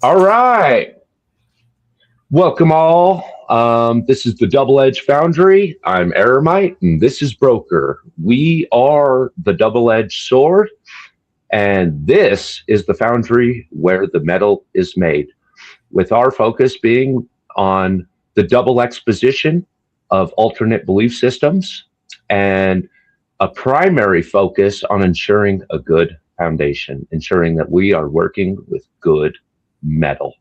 All right. Welcome all. This is the Double Edge Foundry. I'm Eremite and this is Broker. We are the double edged sword, and this is the foundry where the metal is made, with our focus being on the double exposition of alternate belief systems and a primary focus on ensuring a good foundation, ensuring that we are working with good metal.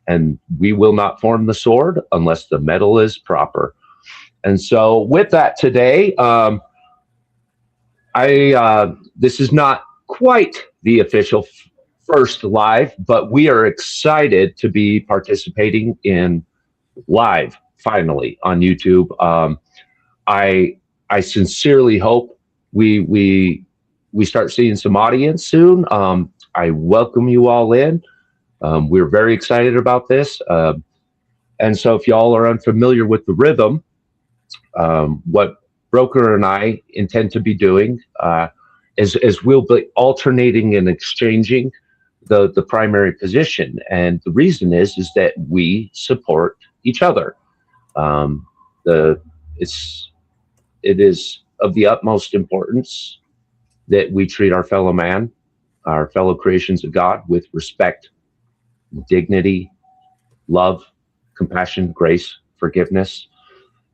And we will not form the sword unless the metal is proper. And so, with that today, this is not quite the official first live, but we are excited to be participating in live finally on YouTube. I sincerely hope we start seeing some audience soon. I welcome you all in. We're very excited about this. And so if y'all are unfamiliar with the rhythm, what Broker and I intend to be doing is we'll be alternating and exchanging the primary position. And the reason is that we support each other. It is of the utmost importance that we treat our fellow man, our fellow creations of God, with respect, dignity, love, compassion, grace, forgiveness,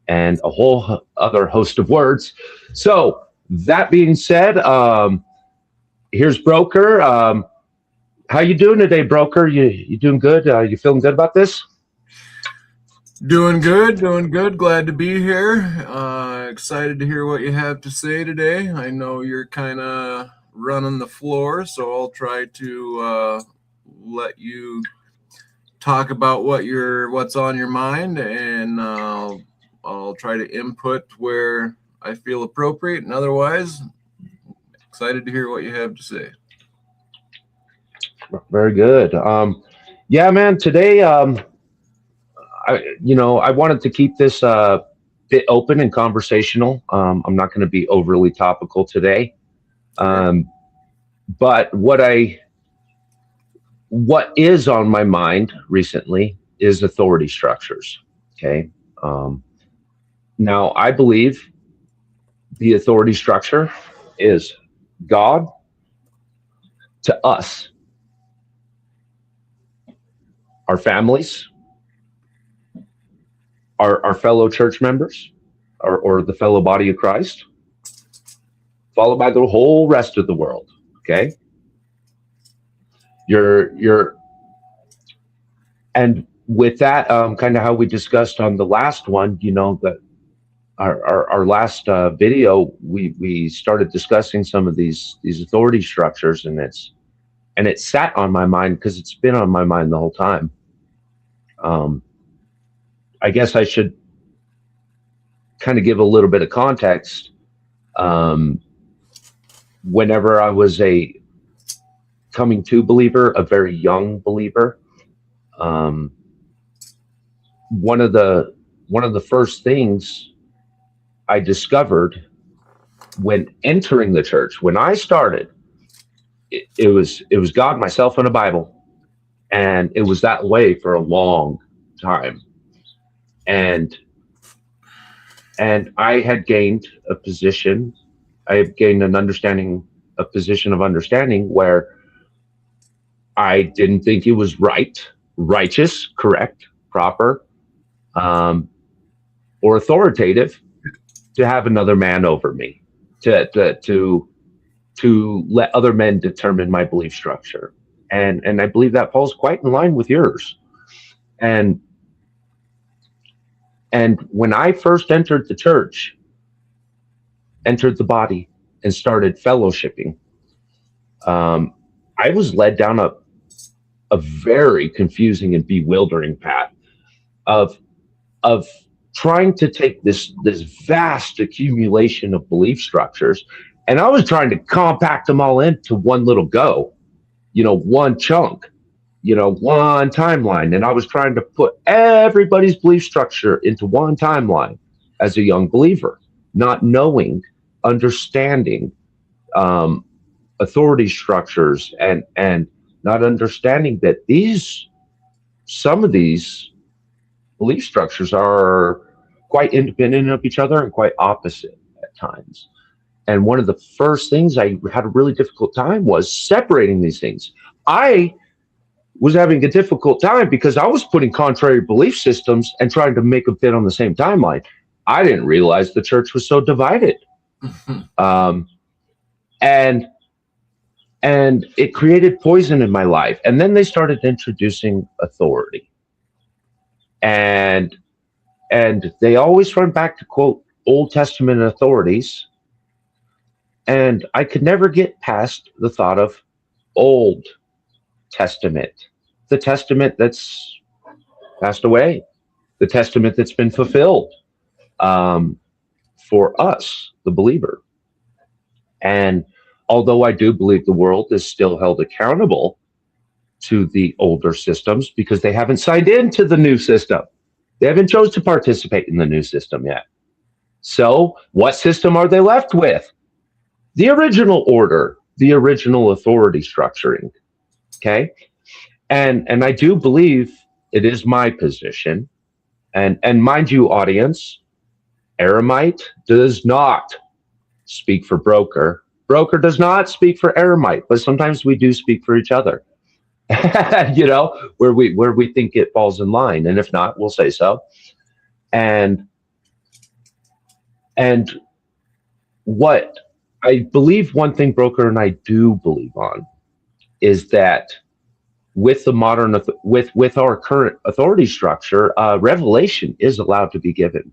and a whole other host of words. So that being said, here's Broker. How you doing today, Broker? You doing good? You feeling good about this? Doing good. Glad to be here. Excited to hear what you have to say today. I know you're kind of running the floor, so I'll try to let you talk about what's on your mind, and I'll try to input where I feel appropriate, and otherwise, excited to hear what you have to say. Very good. Yeah, man. Today, I wanted to keep this bit open and conversational. I'm not going to be overly topical today, but what is on my mind recently is authority structures. Okay. Now, I believe the authority structure is God to us, our families, our fellow church members, or the fellow body of Christ, followed by the whole rest of the world. Okay. And with that, kind of how we discussed on the last one, that our last video, we started discussing some of these authority structures, and it sat on my mind because it's been on my mind the whole time. I guess I should kind of give a little bit of context. Whenever I was a coming to believer, a very young believer, one of the first things I discovered when entering the church, when I started, it was God, myself, and a Bible, and it was that way for a long time. And I had gained a position. I had gained a position of understanding where I didn't think it was right, righteous, correct, proper, or authoritative to have another man over me, to let other men determine my belief structure. And I believe that falls quite in line with yours. And when I first entered the church, entered the body, and started fellowshipping, I was led down a very confusing and bewildering path of trying to take this vast accumulation of belief structures, and I was trying to compact them all into one little go, one chunk, one timeline. And I was trying to put everybody's belief structure into one timeline as a young believer, not knowing, understanding authority structures, and not understanding that these some of these belief structures are quite independent of each other and quite opposite at times. And one of the first things I had a really difficult time was separating these things. I was having a difficult time because I was putting contrary belief systems and trying to make them fit on the same timeline. I didn't realize the church was so divided. And it created poison in my life. And then they started introducing authority. And they always run back to quote Old Testament authorities. And I could never get past the thought of Old Testament, the testament that's passed away, the testament that's been fulfilled for us, the believer. And although I do believe the world is still held accountable to the older systems because they haven't signed into the new system. They haven't chosen to participate in the new system yet. So what system are they left with? The original order, the original authority structuring. Okay. And I do believe it is my position. And mind you, audience, Eremite does not speak for Broker. Broker does not speak for Eremite, but sometimes we do speak for each other. You know, where we think it falls in line. And if not, we'll say so. And what I believe, one thing Broker and I do believe on is that with the modern, with our current authority structure, revelation is allowed to be given.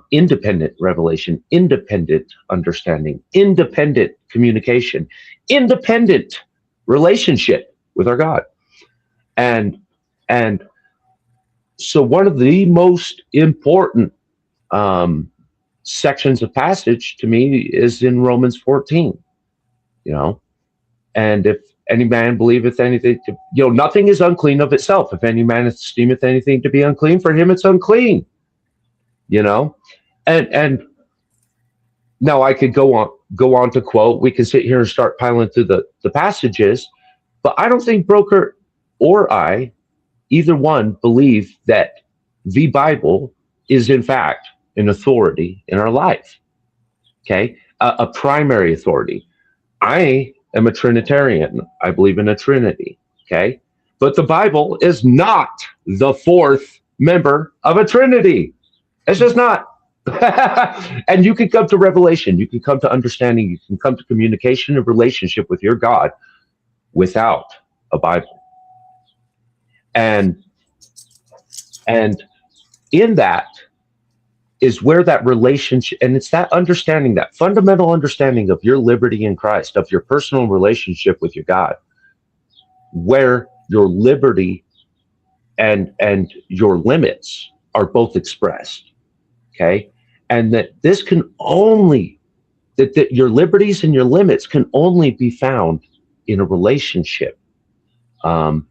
Independent revelation, independent understanding, independent communication, independent relationship with our God. And so one of the most important sections of passage to me is in Romans 14, you know, and if any man believeth anything to, you know, nothing is unclean of itself. If any man esteemeth anything to be unclean, for him it's unclean, you know. And now I could go on to quote, we can sit here and start piling through the passages, but I don't think Broker or I, either one, believe that the Bible is in fact an authority in our life. Okay, a primary authority. I am a Trinitarian. I believe in a Trinity. Okay, but the Bible is not the fourth member of a Trinity. It's just not. And you can come to revelation, you can come to understanding, you can come to communication and relationship with your God without a Bible. And in that is where that relationship, and it's that understanding, that fundamental understanding of your liberty in Christ, of your personal relationship with your God, where your liberty and your limits are both expressed. Okay. And that this can only, that your liberties and your limits can only be found in a relationship. And,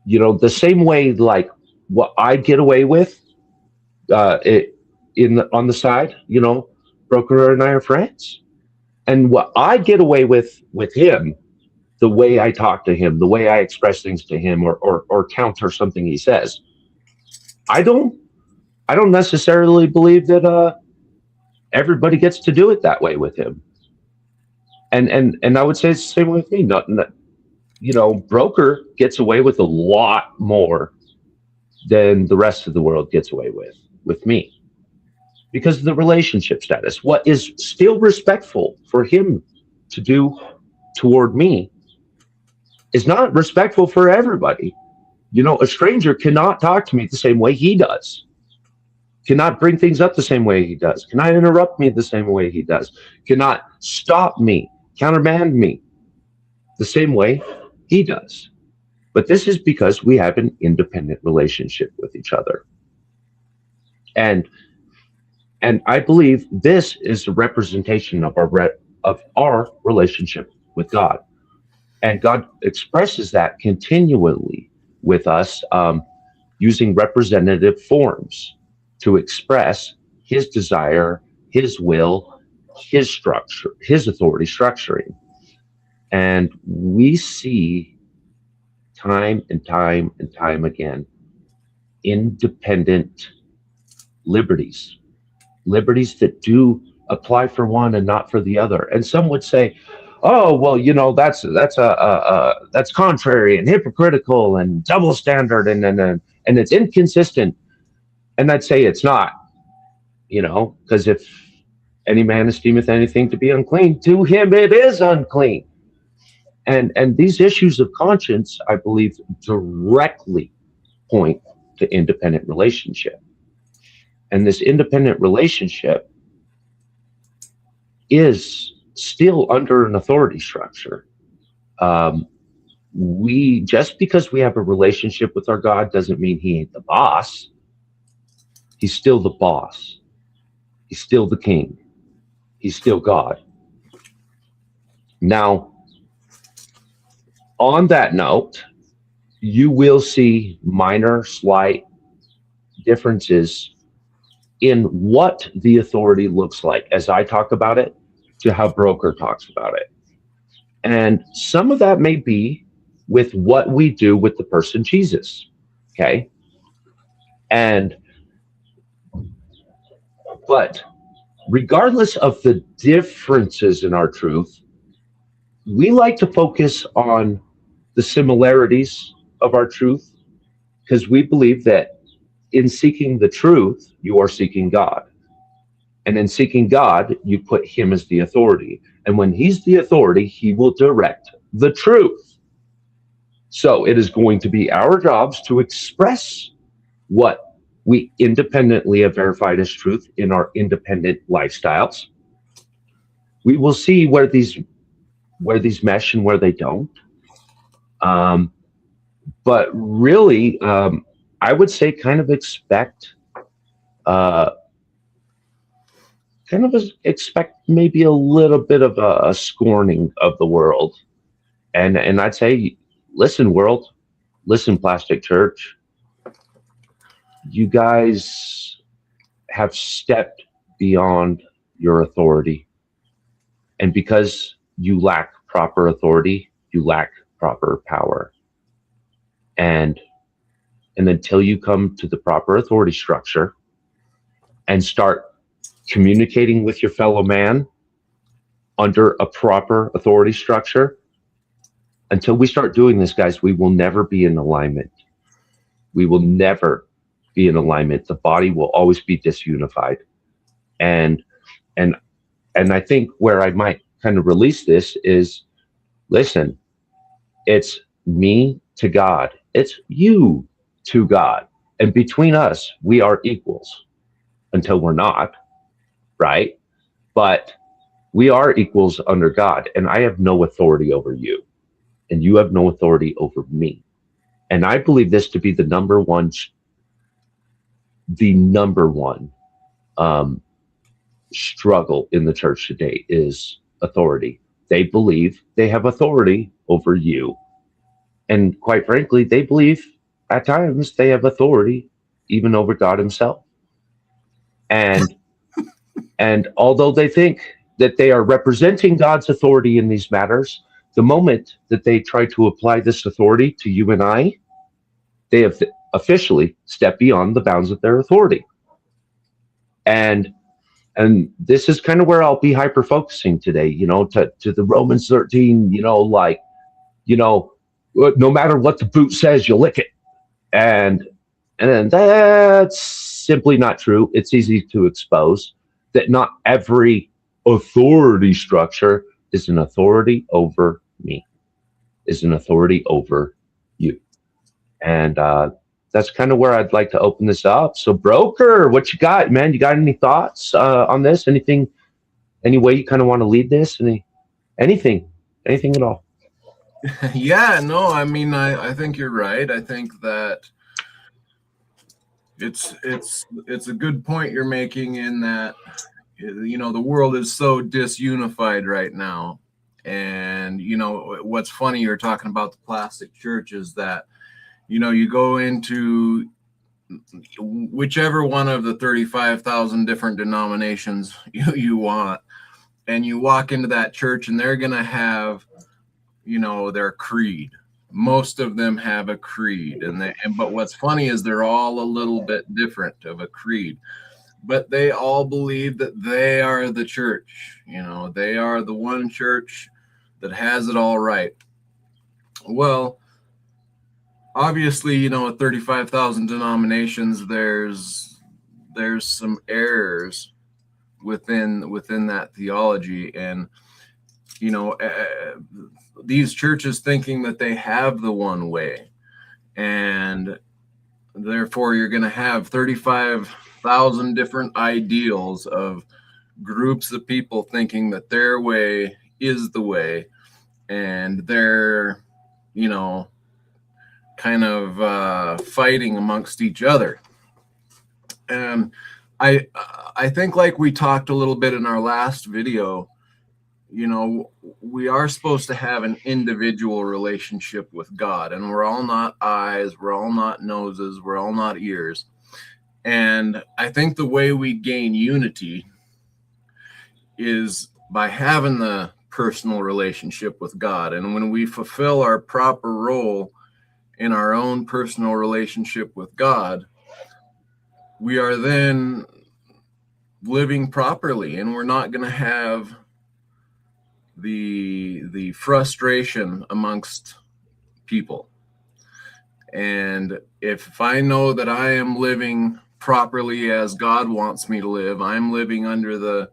you know, the same way, like what I get away with on the side, you know, Broker and I are friends. And what I get away with him, the way I talk to him, the way I express things to him or counter something he says, I don't necessarily believe that everybody gets to do it that way with him. And I would say it's the same with me. Not, you know, Broker gets away with a lot more than the rest of the world gets away with me, because of the relationship status. What is still respectful for him to do toward me is not respectful for everybody. You know, a stranger cannot talk to me the same way he does, cannot bring things up the same way he does, cannot interrupt me the same way he does, cannot stop me, countermand me the same way he does. But this is because we have an independent relationship with each other. And I believe this is a representation of our relationship with God. And God expresses that continually with us, using representative forms to express his desire, his will, his structure, his authority structuring. And we see time and time and time again, independent liberties, liberties that do apply for one and not for the other. And some would say, "Oh, well, that's contrary and hypocritical and double standard, and it's inconsistent." And I'd say it's not, because if any man esteemeth anything to be unclean, to him it is unclean. And these issues of conscience, I believe, directly point to independent relationship. And this independent relationship is still under an authority structure. We just because we have a relationship with our God doesn't mean he ain't the boss. He's still the boss. He's still the king. He's still God. Now, on that note, you will see minor, slight differences in what the authority looks like as I talk about it to how Broker talks about it. And some of that may be with what we do with the person Jesus. Okay. But regardless of the differences in our truth, we like to focus on the similarities of our truth because we believe that in seeking the truth, you are seeking God. And in seeking God, you put him as the authority. And when he's the authority, he will direct the truth. So it is going to be our jobs to express what we independently have verified as truth in our independent lifestyles. We will see where these mesh and where they don't. But really, I would say kind of expect maybe a little bit of a scorning of the world. And I'd say, listen, world, listen, Plastic Church, you guys have stepped beyond your authority. And because you lack proper authority, you lack proper power. And until you come to the proper authority structure and start communicating with your fellow man under a proper authority structure, until we start doing this, guys, we will never be in alignment. We will never be in alignment. The body will always be disunified. And I think where I might kind of release this is, listen, it's me to God. It's you to God. And between us, we are equals until we're not, right? But we are equals under God. And I have no authority over you. And you have no authority over me. And I believe this to be the number one struggle in the church today is authority. They believe they have authority over you. And quite frankly, they believe at times they have authority even over God himself. And although they think that they are representing God's authority in these matters, the moment that they try to apply this authority to you and I, they have officially stepped beyond the bounds of their authority. And this is kind of where I'll be hyper focusing today, to the Romans 13, no matter what the boot says, you lick it. And that's simply not true. It's easy to expose that not every authority structure is an authority over me, is an authority over you. And that's kind of where I'd like to open this up. So, Broker, what you got, man? You got any thoughts on this? Anything, any way you kind of want to lead this? Anything at all? Yeah, no, I mean, I think you're right. I think that it's a good point you're making in that, the world is so disunified right now. And, what's funny, you're talking about the plastic church is that, you go into whichever one of the 35,000 different denominations you want, and you walk into that church and they're going to have, their creed. most of them have a creed, but what's funny is they're all a little bit different of a creed, but they all believe that they are the church. They are the one church that has it all right. Well, obviously, at 35,000 denominations, there's some errors within that theology, and these churches thinking that they have the one way, and therefore you're going to have 35,000 different ideals of groups of people thinking that their way is the way, and they're kind of fighting amongst each other. And I think, like we talked a little bit in our last video, we are supposed to have an individual relationship with God, and we're all not eyes, we're all not noses, we're all not ears. And I think the way we gain unity is by having the personal relationship with God. And when we fulfill our proper role in our own personal relationship with God, we are then living properly, and we're not going to have the frustration amongst people. And if I know that I am living properly as God wants me to live, I'm living under the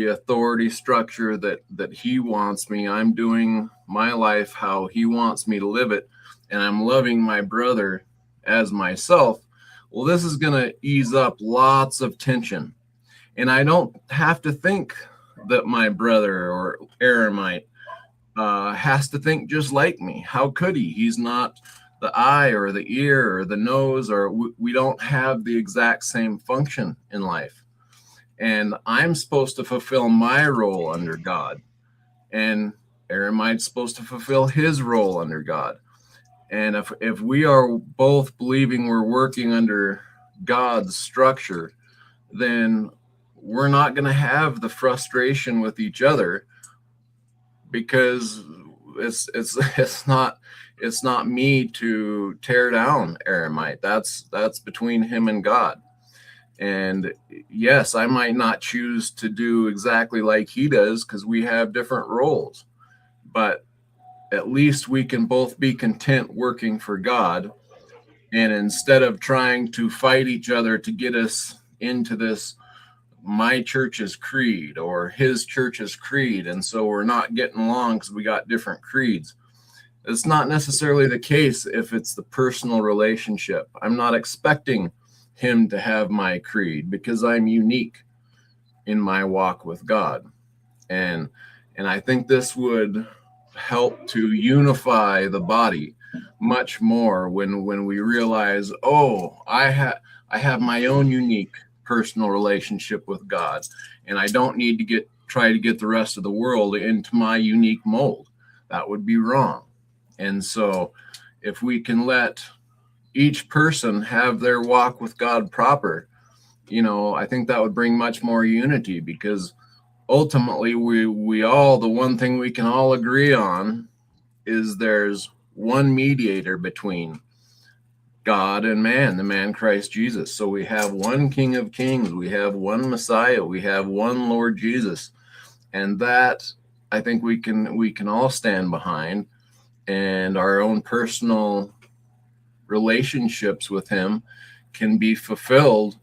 authority structure that He wants me, I'm doing my life how He wants me to live it, and I'm loving my brother as myself, well, this is going to ease up lots of tension. And I don't have to think that my brother or Eremite has to think just like me. How could he? He's not the eye or the ear or the nose, or we don't have the exact same function in life. And I'm supposed to fulfill my role under God, and Eremite's supposed to fulfill his role under God. And if we are both believing we're working under God's structure, then we're not going to have the frustration with each other, because it's not me to tear down Eremite. That's between him and God. And yes, I might not choose to do exactly like he does, because we have different roles, but at least we can both be content working for God. And instead of trying to fight each other to get us into this my church's creed or his church's creed, and so we're not getting along because we got different creeds. It's not necessarily the case if it's the personal relationship. I'm not expecting him to have my creed, because I'm unique in my walk with God. And I think this would help to unify the body much more when we realize, oh, I have my own unique personal relationship with God, and I don't need to try to get the rest of the world into my unique mold. That would be wrong. And so if we can let each person have their walk with God proper, I think that would bring much more unity, because ultimately we all, the one thing we can all agree on is there's one mediator between God and man, the man Christ Jesus. So we have one King of Kings, we have one Messiah, we have one Lord Jesus, and that I think we can all stand behind, and our own personal relationships with him can be fulfilled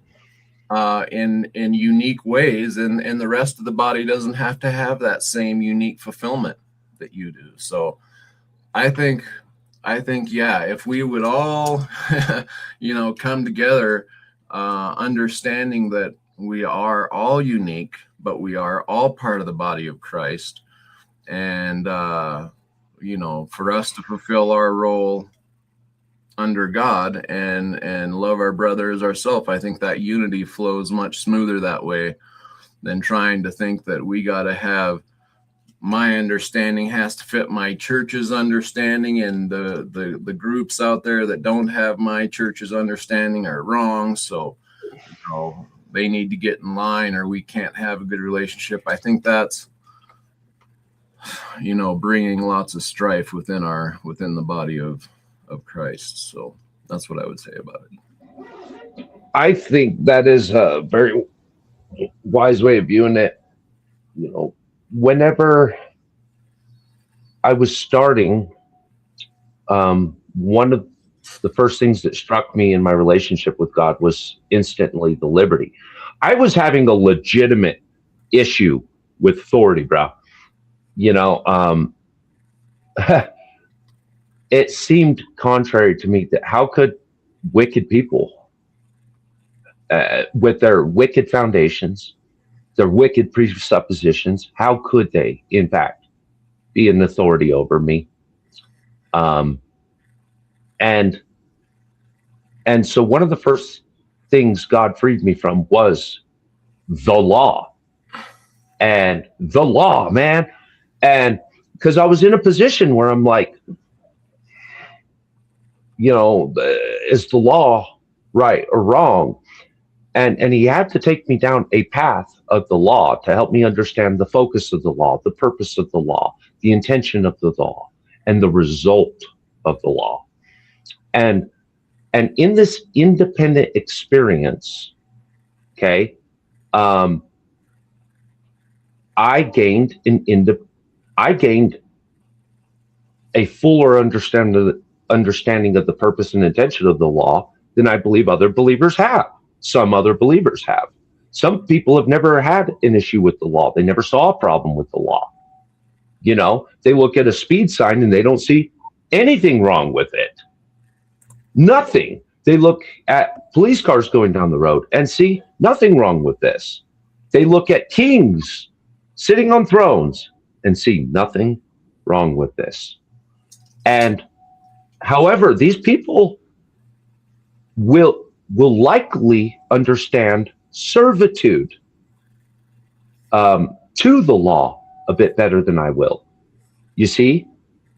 in unique ways, and the rest of the body doesn't have to have that same unique fulfillment that you do. So I think, yeah, if we would all, come together, understanding that we are all unique, but we are all part of the body of Christ. And, for us to fulfill our role under God and love our brother as ourselves, I think that unity flows much smoother that way than trying to think that we got to have my understanding has to fit my church's understanding, and the groups out there that don't have my church's understanding are wrong. So, they need to get in line, or we can't have a good relationship. I think that's bringing lots of strife within the body of Christ. So that's what I would say about it. I think that is a very wise way of viewing it. Whenever I was starting, one of the first things that struck me in my relationship with God was instantly the liberty. I was having a legitimate issue with authority, bro. It seemed contrary to me that how could wicked people, with their wicked foundations, their wicked presuppositions, how could they, in fact, be an authority over me? And so one of the first things God freed me from was the law. And the law, man. And because I was in a position where I'm like, is the law right or wrong? And he had to take me down a path of the law to help me understand the focus of the law, the purpose of the law, the intention of the law, and the result of the law. And in this independent experience, okay, I gained a fuller understanding of the purpose and intention of the law than I believe other believers have. Some other believers have. Some people have never had an issue with the law. They never saw a problem with the law. They look at a speed sign and they don't see anything wrong with it. Nothing. They look at police cars going down the road and see nothing wrong with this. They look at kings sitting on thrones and see nothing wrong with this. And however, these people will likely understand servitude to the law a bit better than I will. You see?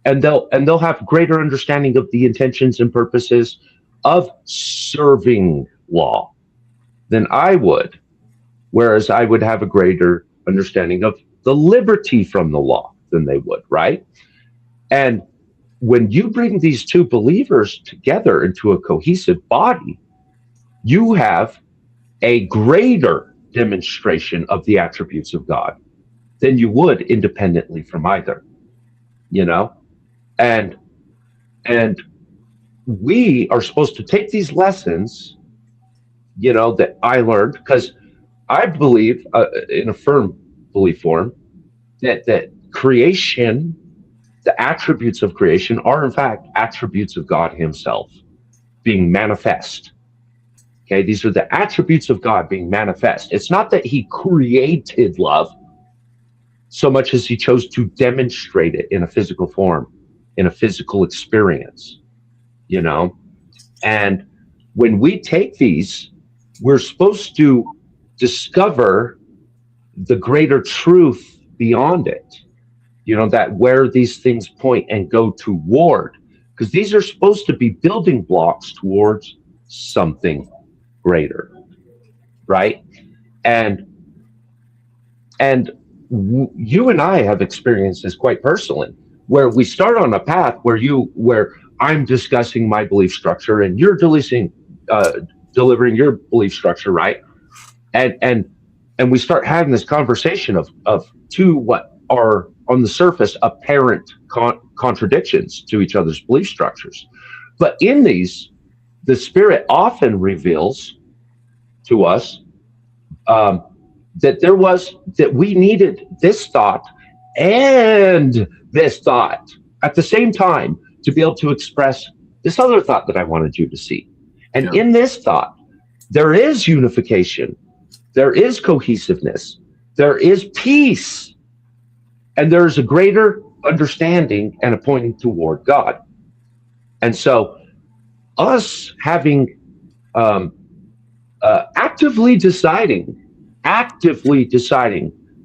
And they'll have greater understanding of the intentions and purposes of serving law than I would, whereas I would have a greater understanding of the liberty from the law than they would, right? And when you bring these two believers together into a cohesive body, you have a greater demonstration of the attributes of God than you would independently from either, And we are supposed to take these lessons, that I learned, because I believe in a firm belief form that creation, the attributes of creation are in fact attributes of God himself being manifest. Okay, these are the attributes of God being manifest. It's not that he created love so much as he chose to demonstrate it in a physical form, in a physical experience, And when we take these, we're supposed to discover the greater truth beyond it, that where these things point and go toward, because these are supposed to be building blocks towards something greater, right? And you and I have experienced this quite personally, where we start on a path where I'm discussing my belief structure and you're delivering your belief structure, right? And we start having this conversation of two what are on the surface apparent contradictions to each other's belief structures. But in these, the Spirit often reveals to us that we needed this thought and this thought at the same time to be able to express this other thought that I wanted you to see. And in this thought, there is unification, there is cohesiveness, there is peace, and there's a greater understanding and a pointing toward God. And so us having actively deciding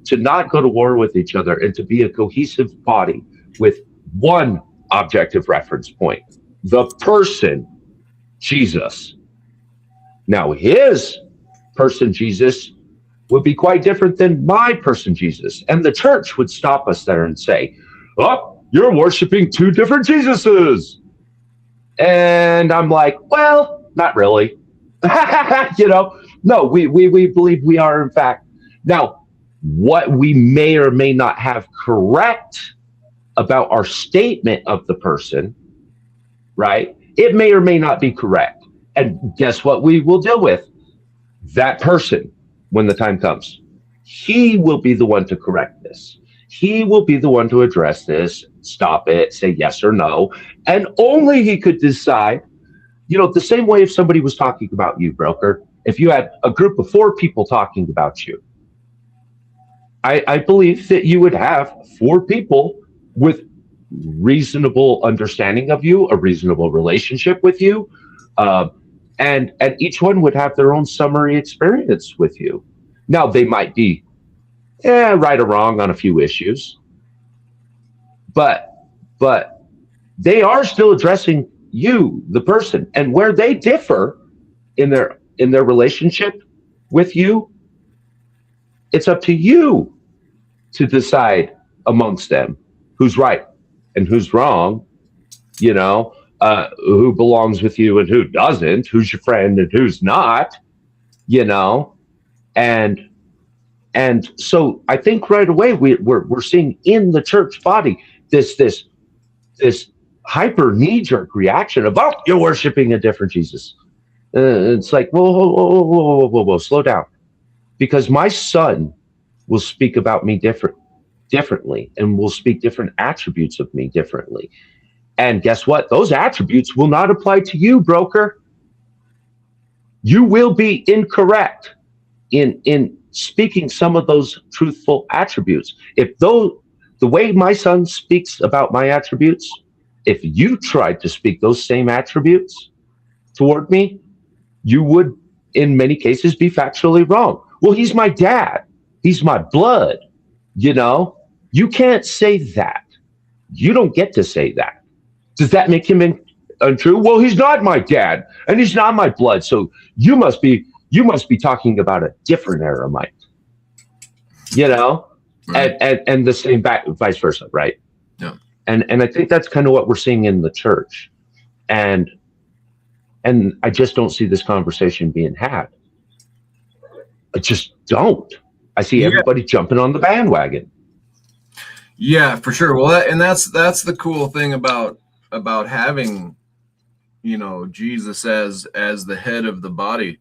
to not go to war with each other and to be a cohesive body with one objective reference point, the person, Jesus. Now, his person, Jesus, would be quite different than my person, Jesus. And the church would stop us there and say, oh, you're worshiping two different Jesuses. And I'm like, well, not really. No, we believe we are, in fact. Now, what we may or may not have correct about our statement of the person, right? It may or may not be correct. And guess what we will deal with? That person when the time comes. He will be the one to correct this. He will be the one to address this, stop it, say yes or no. And only he could decide, the same way if somebody was talking about you, broker, if you had a group of 4 people talking about you, I believe that you would have 4 people with reasonable understanding of you, a reasonable relationship with you, and each one would have their own summary experience with you. Now they might be right or wrong on a few issues, but they are still addressing you, the person, and where they differ in their relationship with you, it's up to you to decide amongst them who's right and who's wrong, who belongs with you and who doesn't, who's your friend and who's not, and so I think right away we're seeing in the church body this hyper knee-jerk reaction of, oh, you're worshiping a different Jesus. It's like, whoa, slow down, because my son will speak about me differently and will speak different attributes of me differently. And guess what? Those attributes will not apply to you, broker. You will be incorrect in speaking some of those truthful attributes. If the way my son speaks about my attributes, if you tried to speak those same attributes toward me, you would, in many cases, be factually wrong. Well, he's my dad. He's my blood. You can't say that. You don't get to say that. Does that make him untrue? Well, he's not my dad, and he's not my blood. So you must be talking about a different Eremite. Right. And the same vice versa, right? Yeah. And I think that's kind of what we're seeing in the church, and I just don't see this conversation being had. I just don't. I see everybody jumping on the bandwagon. Yeah, for sure. Well, that's the cool thing about having, Jesus as the head of the body,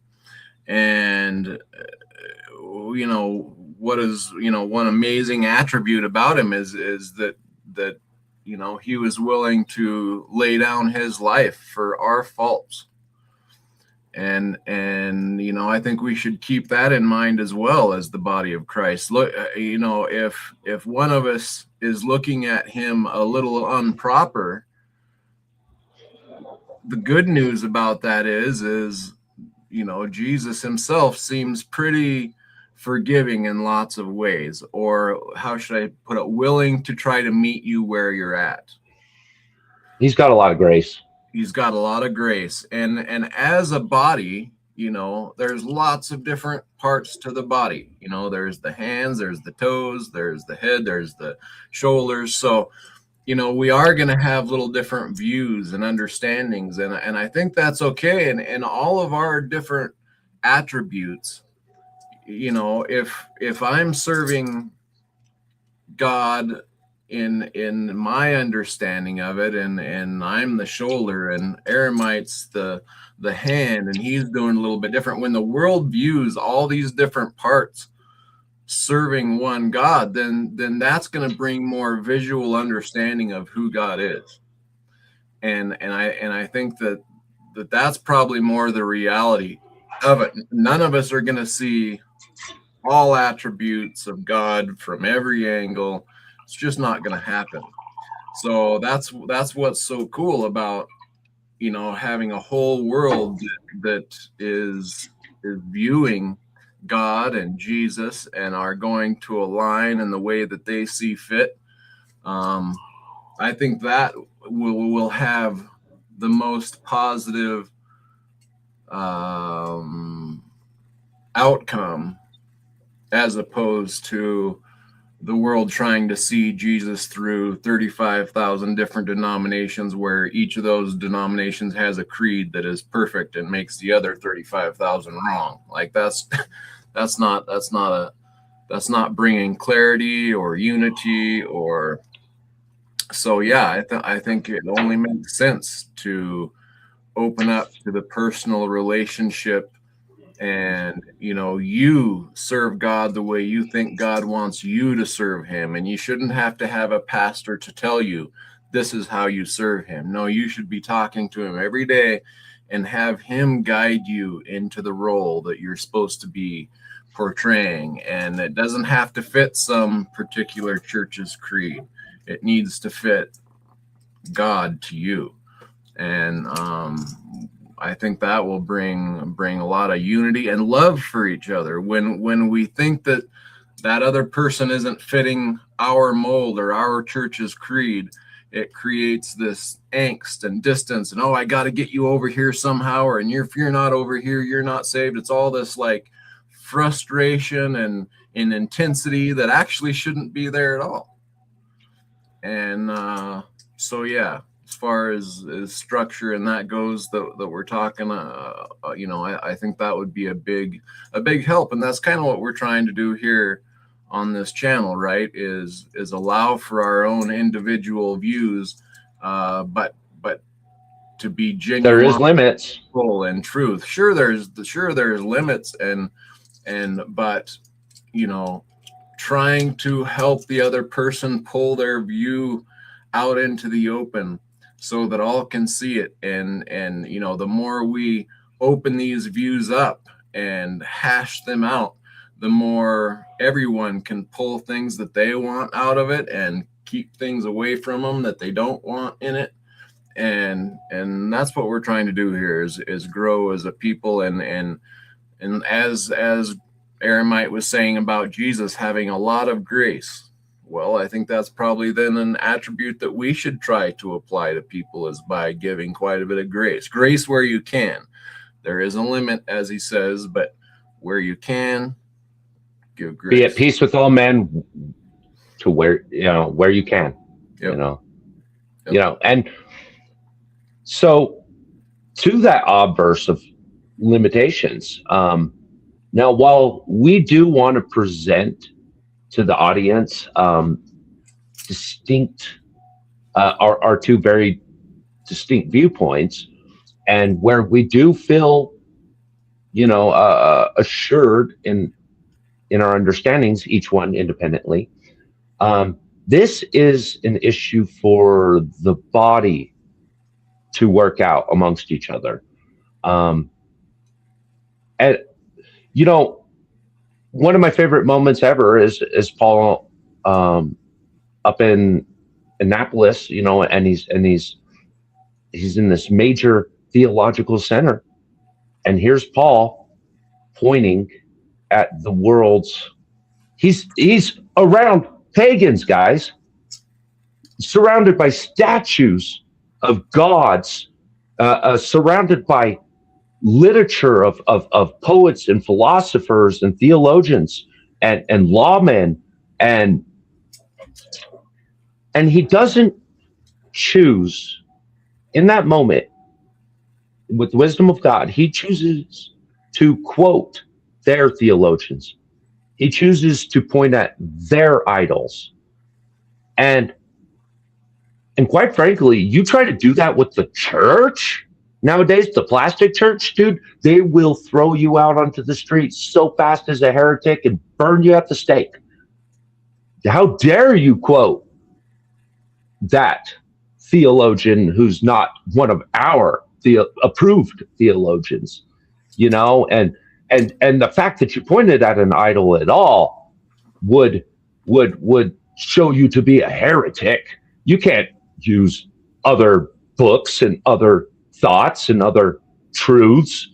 and what is one amazing attribute about him is that he was willing to lay down his life for our faults. And I think we should keep that in mind as well as the body of Christ. Look, if one of us is looking at him a little improper, the good news about that is Jesus himself seems pretty forgiving in lots of ways, or how should I put it, willing to try to meet you where you're at. He's got a lot of grace. He's got a lot of grace. And as a body, there's lots of different parts to the body. There's the hands, there's the toes, there's the head, there's the shoulders. So, we are going to have little different views and understandings. And I think that's okay. And all of our different attributes, if I'm serving God in my understanding of it, and I'm the shoulder and Eremite's the hand, and he's doing a little bit different. When the world views all these different parts serving one God, then that's going to bring more visual understanding of who God is. And I think that's probably more the reality of it. None of us are going to see all attributes of God from every angle. It's just not going to happen. So that's what's so cool about having a whole world that is viewing God and Jesus and are going to align in the way that they see fit. I think that will have the most positive outcome as opposed to the world trying to see Jesus through 35,000 different denominations, where each of those denominations has a creed that is perfect and makes the other 35,000 wrong. Like that's not bringing clarity or unity. Or so yeah, I think it only makes sense to open up to the personal relationship, and you serve God the way you think God wants you to serve him, and you shouldn't have to have a pastor to tell you this is how you serve him. No, you should be talking to him every day and have him guide you into the role that you're supposed to be portraying. And it doesn't have to fit some particular church's creed. It needs to fit God to you. And I think that will bring a lot of unity and love for each other. When we think that other person isn't fitting our mold or our church's creed, it creates this angst and distance, and I got to get you over here somehow, or if you're not over here, you're not saved. It's all this like frustration and intensity that actually shouldn't be there at all. And so yeah, as far as structure and that goes, that we're talking, I think that would be a big help, and that's kind of what we're trying to do here on this channel, right? Is allow for our own individual views, but to be genuine. There is limits and truth. Sure, there's limits, but trying to help the other person pull their view out into the open so that all can see it. And the more we open these views up and hash them out, the more everyone can pull things that they want out of it and keep things away from them that they don't want in it. And that's what we're trying to do here, is grow as a people. And as Eremite was saying about Jesus having a lot of grace, well, I think that's probably then an attribute that we should try to apply to people, is by giving quite a bit of grace where you can. There is a limit, as he says, but where you can, give grace. Be at peace with all men, to where you can. Yep. And so to that obverse of limitations, now while we do want to present to the audience distinct our two very distinct viewpoints, and where we do feel assured in our understandings, each one independently, this is an issue for the body to work out amongst each other. And one of my favorite moments ever is Paul up in Annapolis, and he's in this major theological center, and here's Paul pointing at the world's. He's around pagans, guys, surrounded by statues of gods, surrounded by literature of poets and philosophers and theologians and lawmen, and he doesn't choose in that moment, with the wisdom of God, he chooses to quote their theologians. He chooses to point at their idols. And quite frankly, you try to do that with the church nowadays, the plastic church, dude, they will throw you out onto the streets so fast as a heretic and burn you at the stake. How dare you quote that theologian who's not one of our approved theologians, and the fact that you pointed at an idol at all would show you to be a heretic. You can't use other books and other thoughts and other truths.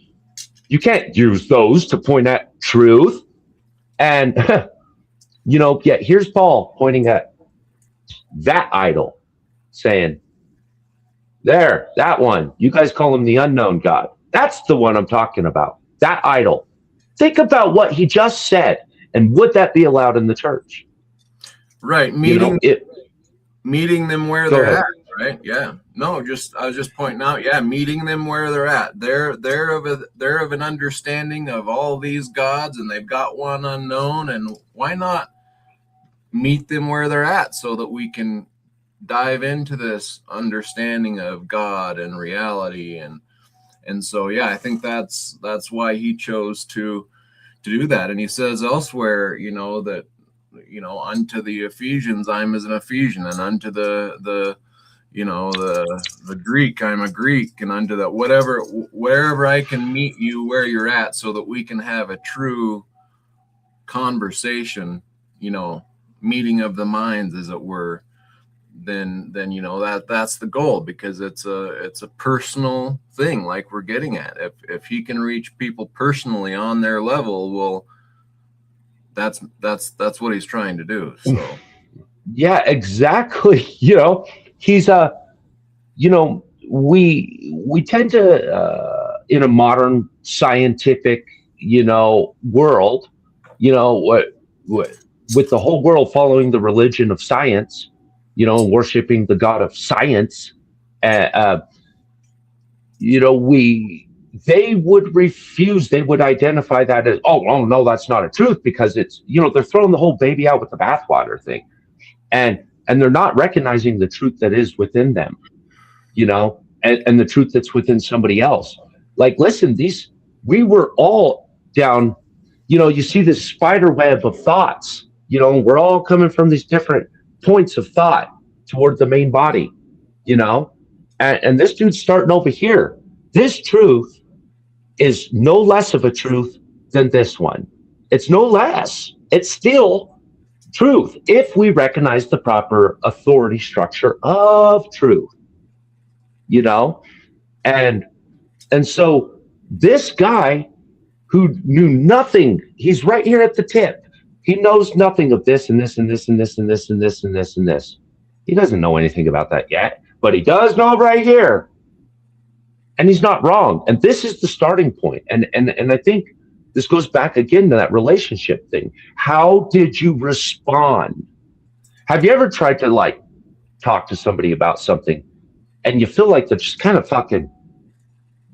You can't use those to point at truth. And yet here's Paul pointing at that idol, saying, there, that one, you guys call him the unknown God. That's the one I'm talking about. That idol. Think about what he just said. And would that be allowed in the church? Right. Meeting them where they're at. Right. Yeah. No, I was just pointing out. Yeah. Meeting them where they're at. They're of an understanding of all these gods, and they've got one unknown. And why not meet them where they're at so that we can dive into this understanding of God and reality. And so, yeah, I think that's why he chose to do that. And he says elsewhere, that, unto the Ephesians, I'm as an Ephesian, and unto the Greek, I'm a Greek, and unto that, wherever I can meet you where you're at so that we can have a true conversation, meeting of the minds, as it were, then that's the goal, because it's a personal thing, like we're getting at. If he can reach people personally on their level, well, that's what he's trying to do. So yeah, exactly. He's we tend to in a modern scientific world, with the whole world following the religion of science, worshiping the God of science, they would refuse. They would identify that as, oh no, that's not a truth, because it's, they're throwing the whole baby out with the bathwater thing, and they're not recognizing the truth that is within them, and the truth that's within somebody else. Like, listen, we were all down, you see this spider web of thoughts, we're all coming from these different points of thought toward the main body, and this dude's starting over here. This truth is no less of a truth than this one. It's no less. It's still truth if we recognize the proper authority structure of truth, and so this guy who knew nothing, he's right here at the tip. He knows nothing of this and this and this and this and this and this and this and this. He doesn't know anything about that yet, but he does know right here. And he's not wrong. And this is the starting point. And I think this goes back again to that relationship thing. How did you respond? Have you ever tried to talk to somebody about something and you feel like they're just kind of fucking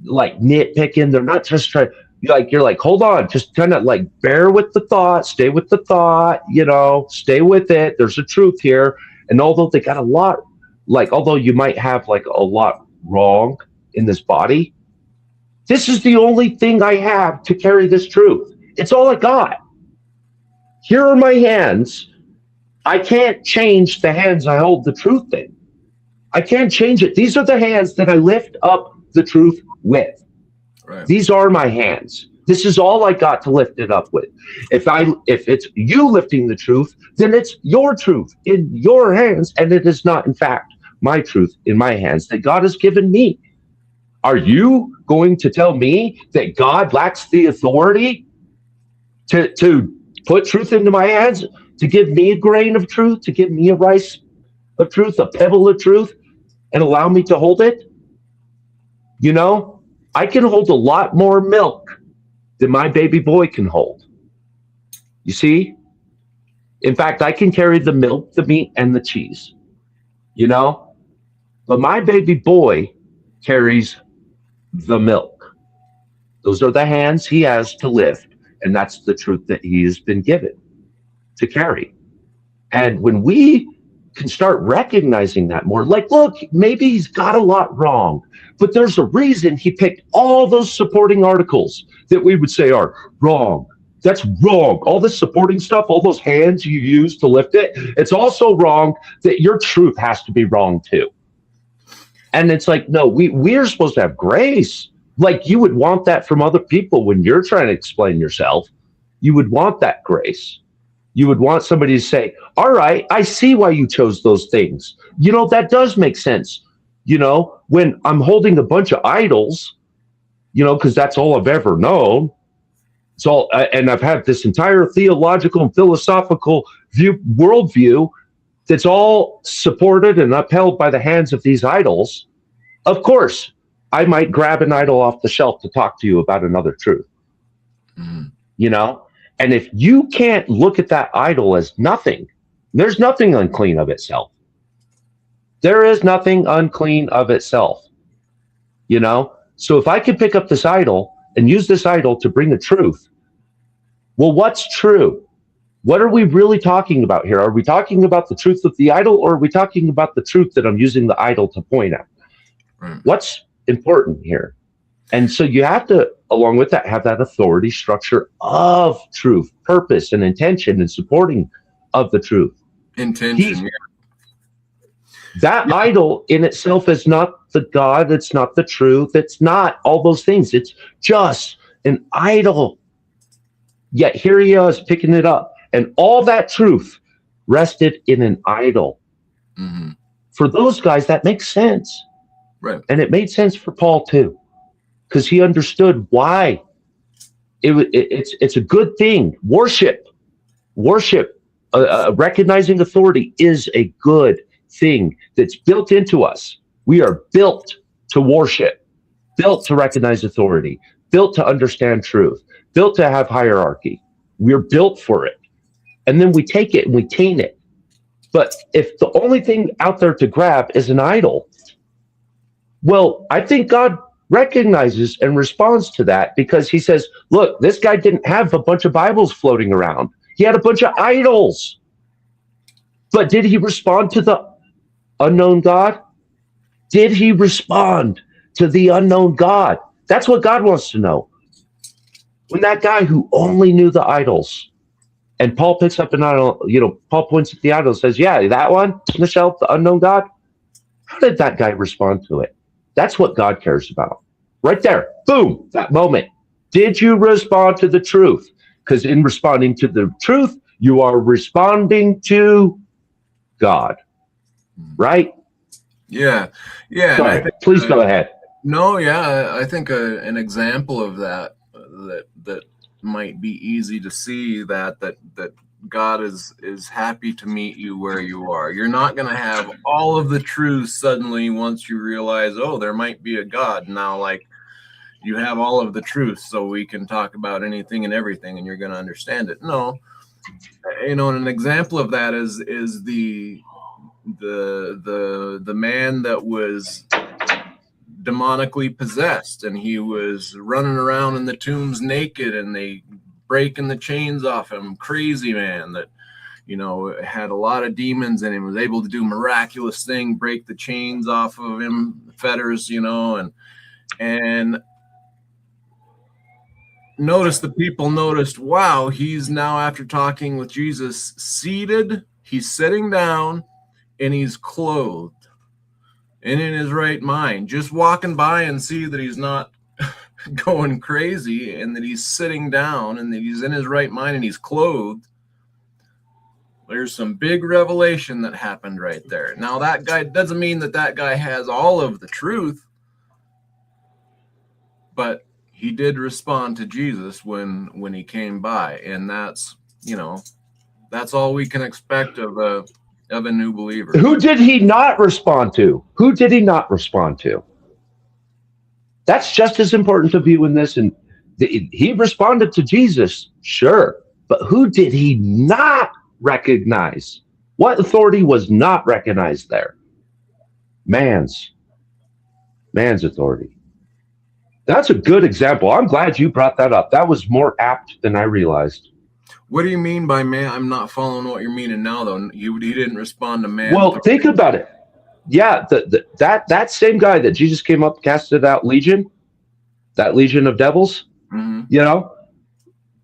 nitpicking? They're not just trying, you're like, hold on, just kind of bear with the thought, stay with the thought, stay with it. There's a truth here. And although they got a lot, although you might have a lot wrong in this body, this is the only thing I have to carry this truth. It's all I got. Here are my hands. I can't change the hands I hold the truth in. I can't change it. These are the hands that I lift up the truth with. Right. These are my hands. This is all I got to lift it up with. If it's you lifting the truth, then it's your truth in your hands, and it is not, in fact, my truth in my hands that God has given me. Are you going to tell me that God lacks the authority to put truth into my hands, to give me a grain of truth, to give me a rice of truth, a pebble of truth, and allow me to hold it? I can hold a lot more milk than my baby boy can hold. You see? In fact, I can carry the milk, the meat, and the cheese. But my baby boy carries the milk. Those are the hands he has to lift, and that's the truth that he has been given to carry. And when we can start recognizing that more, look, maybe he's got a lot wrong, but there's a reason he picked all those supporting articles that we would say are wrong. That's wrong. All this supporting stuff, all those hands you use to lift it, it's also wrong that your truth has to be wrong too. And it's no, we're supposed to have grace. You would want that from other people when you're trying to explain yourself. You would want that grace. You would want somebody to say, all right, I see why you chose those things. That does make sense. When I'm holding a bunch of idols, because that's all I've ever known. It's all, and I've had this entire theological and philosophical worldview that's all supported and upheld by the hands of these idols. Of course, I might grab an idol off the shelf to talk to you about another truth. Mm. And if you can't look at that idol as nothing, there's nothing unclean of itself. There is nothing unclean of itself. You know? So if I could pick up this idol and use this idol to bring the truth, well, what's true? What are we really talking about here? Are we talking about the truth of the idol, or are we talking about the truth that I'm using the idol to point at? Right. What's important here? And so you have to, along with that, have that authority structure of truth, purpose, and intention, and supporting of the truth. Intention. That idol in itself is not the God. It's not the truth. It's not all those things. It's just an idol. Yet here he is picking it up. And all that truth rested in an idol. Mm-hmm. For those guys, that makes sense. Right. And it made sense for Paul too, because he understood why it's a good thing. Worship, recognizing authority is a good thing that's built into us. We are built to worship, built to recognize authority, built to understand truth, built to have hierarchy. We're built for it. And then we take it and we taint it. But if the only thing out there to grab is an idol, well, I think God recognizes and responds to that, because he says, look, this guy didn't have a bunch of Bibles floating around. He had a bunch of idols. But did he respond to the unknown God? Did he respond to the unknown God? That's what God wants to know. When that guy who only knew the idols, and Paul picks up an idol, Paul points at the idol and says, yeah, that one on the shelf, the unknown God. How did that guy respond to it? That's what God cares about. Right there. Boom. That moment. Did you respond to the truth? Because in responding to the truth, you are responding to God. Right? Yeah. Yeah. Go ahead. Please go ahead. No, yeah. I think an example of that might be easy to see that God is happy to meet you where you are. You're not going to have all of the truth suddenly once you realize, oh, there might be a God. Now, like, you have all of the truth, so we can talk about anything and everything, and you're going to understand it. No, and an example of that is the man that was demonically possessed, and he was running around in the tombs naked, and they breaking the chains off him. Crazy man that had a lot of demons in him, was able to do miraculous thing, break the chains off of him, fetters, and the people noticed, wow, he's now, after talking with Jesus, seated, he's sitting down, and he's clothed and in his right mind. Just walking by and see that he's not going crazy, and that he's sitting down, and that he's in his right mind, and he's clothed. There's some big revelation that happened right there. Now, that guy doesn't mean that guy has all of the truth, but he did respond to Jesus when he came by, and that's all we can expect of a new believer. Who did he not respond to? Who did he not respond to? That's just as important to view in this. And he responded to Jesus, sure, but who did he not recognize? What authority was not recognized there? Man's authority. That's a good example. I'm glad you brought that up. That was more apt than I realized. What do you mean by man? I'm not following what you're meaning now, though. He didn't respond to man. Well, think about it. Yeah, that same guy that Jesus came up, casted out that legion of devils, mm-hmm.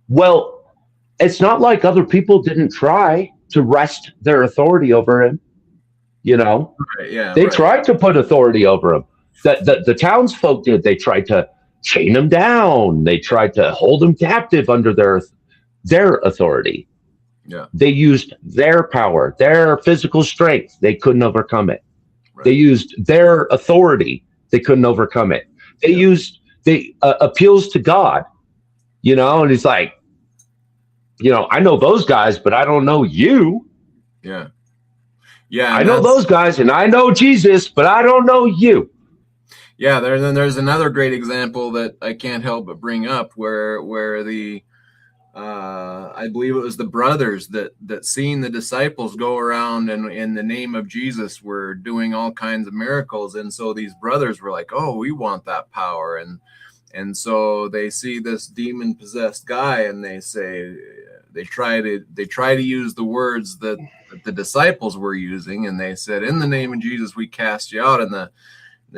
Well, it's not like other people didn't try to wrest their authority over him, Right, yeah, they tried to put authority over him. The townsfolk did. They tried to chain him down. They tried to hold him captive under their authority. Yeah. They used their power, their physical strength. They couldn't overcome it. Right. They used their authority. They couldn't overcome it. They used appeals to God, and he's like, I know those guys, but I don't know you. Yeah. Yeah. I know those guys, and I know Jesus, but I don't know you. Yeah. There's another great example that I can't help but bring up where the I believe it was the brothers that seeing the disciples go around and in the name of Jesus were doing all kinds of miracles, and so these brothers were like, "Oh, we want that power," and so they see this demon possessed guy, and they say they try to use the words that the disciples were using, and they said, "In the name of Jesus, we cast you out," and the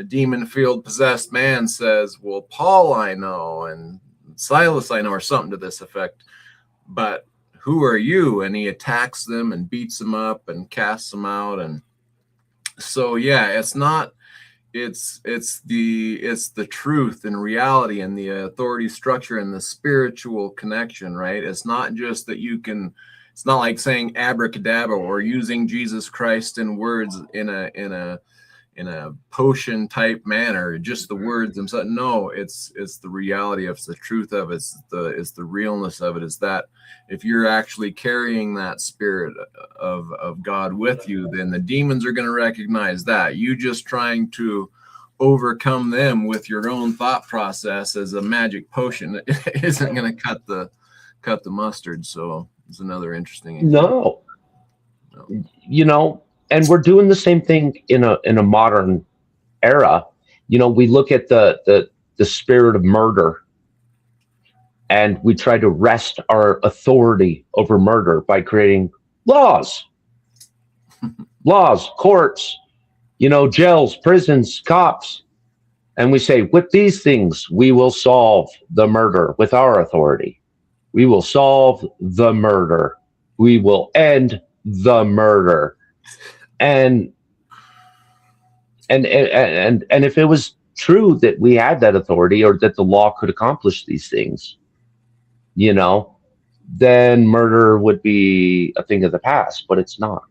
demon filled possessed man says, "Well, Paul I know, and Silas I know," or something to this effect, "but who are you?" And he attacks them and beats them up and casts them out. And so yeah, it's the truth and reality and the authority structure and the spiritual connection, right? It's not just that it's not like saying abracadabra or using Jesus Christ in words in a potion type manner, just the words themselves. No, it's the reality of the truth of it. It's the realness of it, is that if you're actually carrying that spirit of God with you, then the demons are going to recognize that. You just trying to overcome them with your own thought process as a magic potion isn't going to cut the mustard. So it's another interesting example. No. And we're doing the same thing in a modern era. We look at the spirit of murder, and we try to wrest our authority over murder by creating laws, courts, jails, prisons, cops. And we say, with these things, we will solve the murder with our authority. We will solve the murder. We will end the murder. And if it was true that we had that authority, or that the law could accomplish these things, then murder would be a thing of the past, but it's not.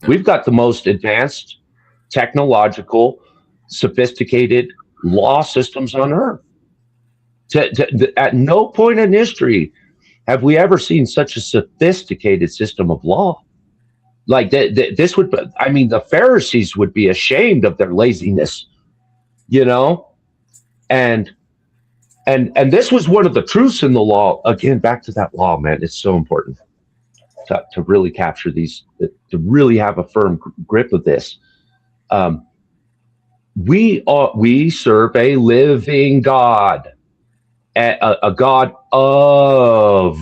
We've got the most advanced, technological, sophisticated law systems on earth. At no point in history have we ever seen such a sophisticated system of law. Like this would, the Pharisees would be ashamed of their laziness, and this was one of the truths in the law. Again, back to that law, man. It's so important to really capture these, to really have a firm grip of this. We serve a living God, a God of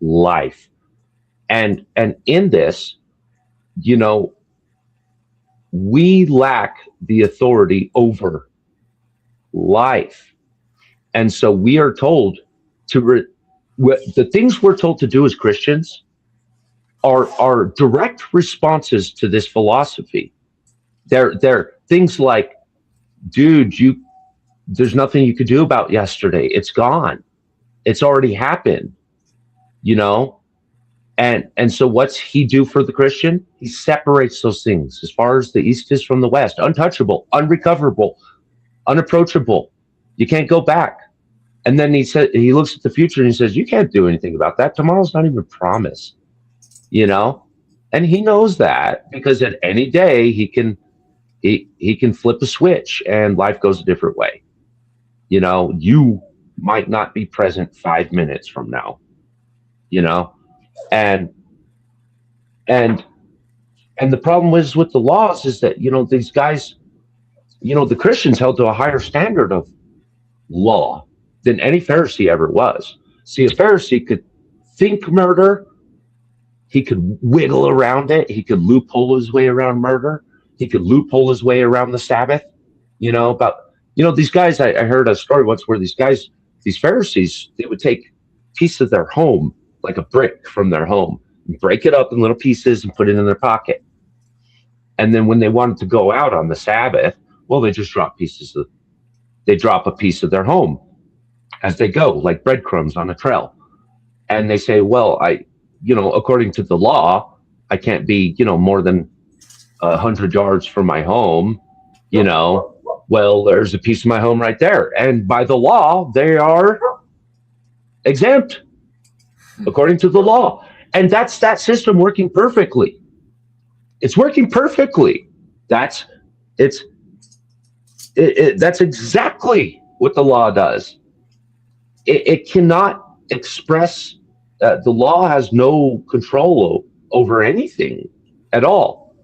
life. And in this, we lack the authority over life. And so we are told the things we're told to do as Christians are direct responses to this philosophy. They're things like, dude, there's nothing you could do about yesterday. It's gone. It's already happened, And so what's he do for the Christian? He separates those things as far as the east is from the west. Untouchable, unrecoverable, unapproachable. You can't go back. And then he looks at the future and he says, you can't do anything about that. Tomorrow's not even promised, And he knows that, because at any day he can flip a switch and life goes a different way. You might not be present 5 minutes from now, And the problem is with the laws is that, these guys, the Christians held to a higher standard of law than any Pharisee ever was. See, a Pharisee could think murder. He could wiggle around it. He could loophole his way around murder. He could loophole his way around the Sabbath. These guys, I heard a story once where these Pharisees, they would take a piece of their home, like a brick from their home, and break it up in little pieces and put it in their pocket. And then when they wanted to go out on the Sabbath, well, they just drop a piece of their home as they go, like breadcrumbs on a trail. And they say, well, according to the law, I can't be, more than 100 yards from my home, well, there's a piece of my home right there. And by the law, they are exempt according to the law. And that's that system working perfectly. It's working perfectly. That's exactly what the law does. It cannot express, the law has no control over anything at all.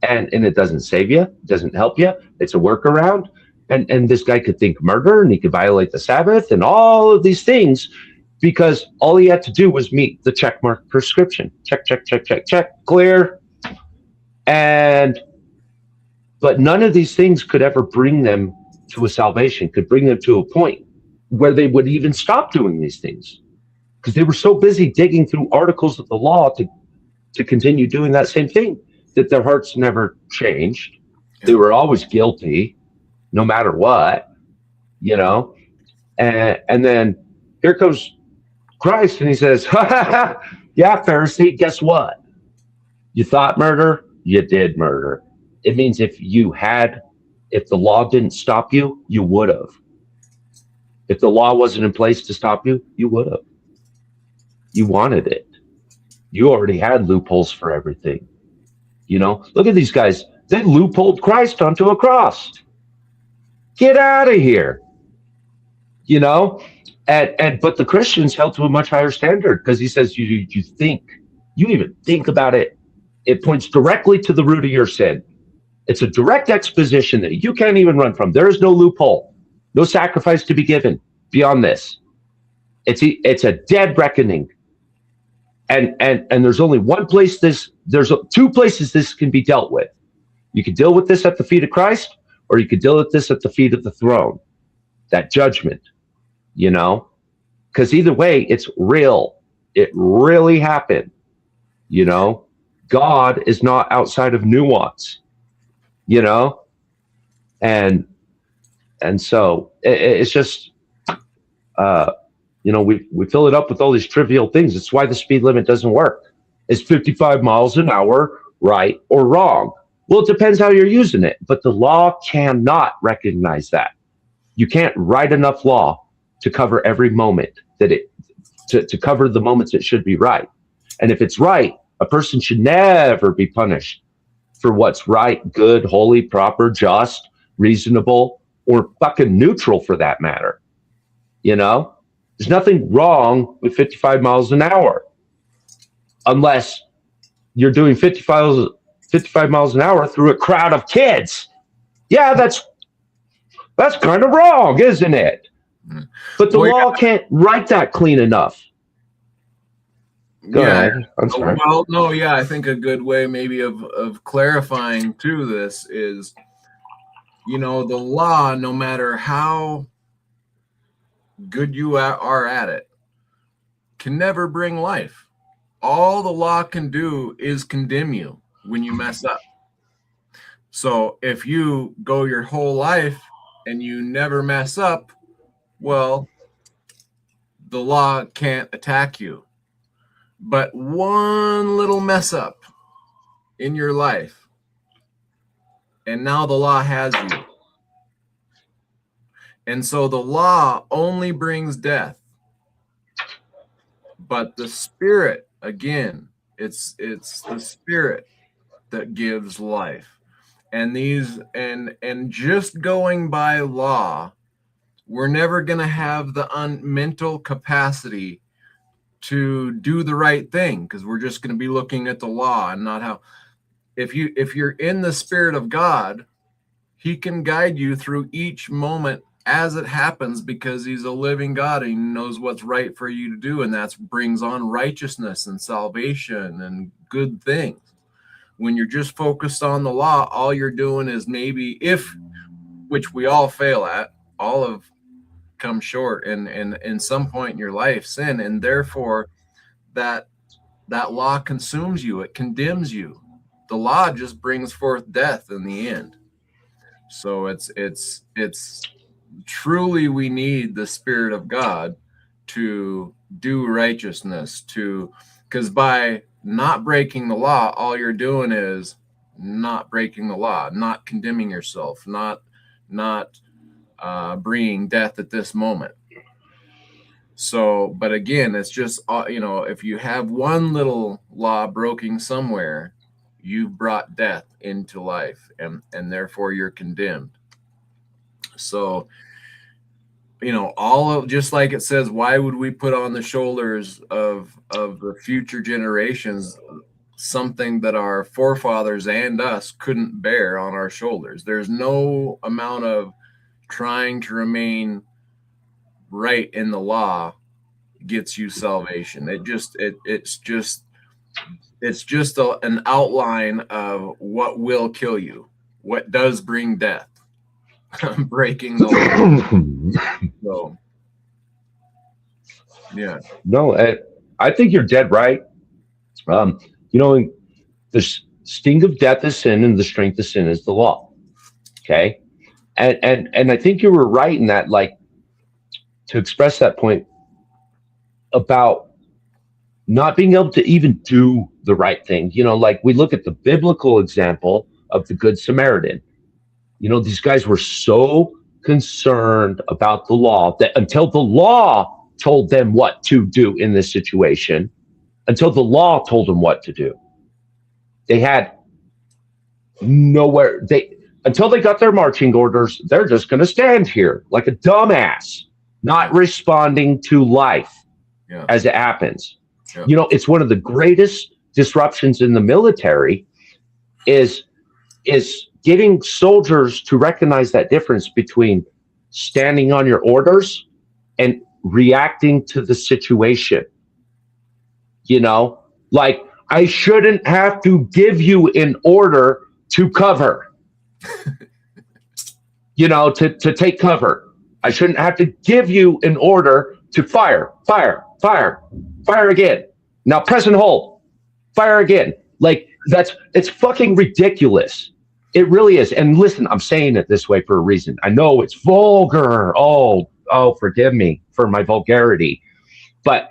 And it doesn't save you, it doesn't help you. It's a workaround. And this guy could think murder and he could violate the Sabbath and all of these things because all he had to do was meet the checkmark prescription. Check, check, check, check, check, clear. And but none of these things could ever bring them to a salvation, could bring them to a point where they would even stop doing these things because they were so busy digging through articles of the law to continue doing that same thing that their hearts never changed. They were always guilty, no matter what, you know. And then here comes Christ, and he says, ha, ha, ha, yeah, Pharisee, guess what? You thought murder, you did murder. It means if the law didn't stop you, you would have. If the law wasn't in place to stop you, you would have. You wanted it. You already had loopholes for everything. You know, look at these guys. They loopholed Christ onto a cross. Get out of here. You know, but the Christians held to a much higher standard because he says you even think about it. It points directly to the root of your sin. It's a direct exposition that you can't even run from. There is no loophole, no sacrifice to be given beyond this. It's a dead reckoning. And there's only one place there's two places this can be dealt with. You can deal with this at the feet of Christ, or you could deal with this at the feet of the throne. That judgment, you know, because either way, it's real. It really happened. You know, God is not outside of nuance, you know, and so it's just, you know, we fill it up with all these trivial things. It's why the speed limit doesn't work. Is 55 miles an hour right or wrong? Well, it depends how you're using it, but the law cannot recognize that. You can't write enough law to cover every moment to cover the moments it should be right. And if it's right, a person should never be punished for what's right, good, holy, proper, just, reasonable, or fucking neutral for that matter. You know, there's nothing wrong with 55 miles an hour unless you're doing 55 miles an hour through a crowd of kids. Yeah, that's kind of wrong, isn't it? But the law can't write that clean enough. Go ahead. I'm sorry. Well, no, yeah, I think a good way maybe of clarifying to this is, you know, the law, no matter how good you are at it, can never bring life. All the law can do is condemn you when you mess up. So if you go your whole life and you never mess up, well, the law can't attack you. But one little mess up in your life, and now the law has you. And so the law only brings death. But the Spirit, again, it's the Spirit that gives life. And and just going by law, we're never going to have the mental capacity to do the right thing, because we're just going to be looking at the law and not how. If you're in the Spirit of God, he can guide you through each moment as it happens, because he's a living God and he knows what's right for you to do, and that brings on righteousness and salvation and good things. When you're just focused on the law, all you're doing is which we all fail at, all have come short and in some point in your life sin, and therefore that law consumes you, it condemns you. The law just brings forth death in the end. So it's truly, we need the Spirit of God to do righteousness, because by not breaking the law, all you're doing is not breaking the law, not condemning yourself, not bringing death at this moment. So, but again, it's just, if you have one little law broken somewhere, you've brought death into life, and therefore you're condemned. So all of, just like it says, why would we put on the shoulders of the future generations something that our forefathers and us couldn't bear on our shoulders? There's no amount of trying to remain right in the law gets you salvation. It's just an outline of what will kill you, what does bring death. Breaking the law. So, yeah. No, I think you're dead right. The sting of death is sin, and the strength of sin is the law. Okay, and I think you were right in that, like, to express that point about not being able to even do the right thing. Like, we look at the biblical example of the Good Samaritan. These guys were so concerned about the law that until the law told them what to do in this situation, until the law told them what to do, they had nowhere. Until they got their marching orders, they're just going to stand here like a dumbass, not responding to life as it happens. Yeah. It's one of the greatest disruptions in the military is getting soldiers to recognize that difference between standing on your orders and reacting to the situation. Like, I shouldn't have to give you an order to cover, to take cover. I shouldn't have to give you an order to fire again. Now press and hold, fire again. Like, it's fucking ridiculous. It really is. And listen, I'm saying it this way for a reason. I know it's vulgar. Oh, forgive me for my vulgarity. But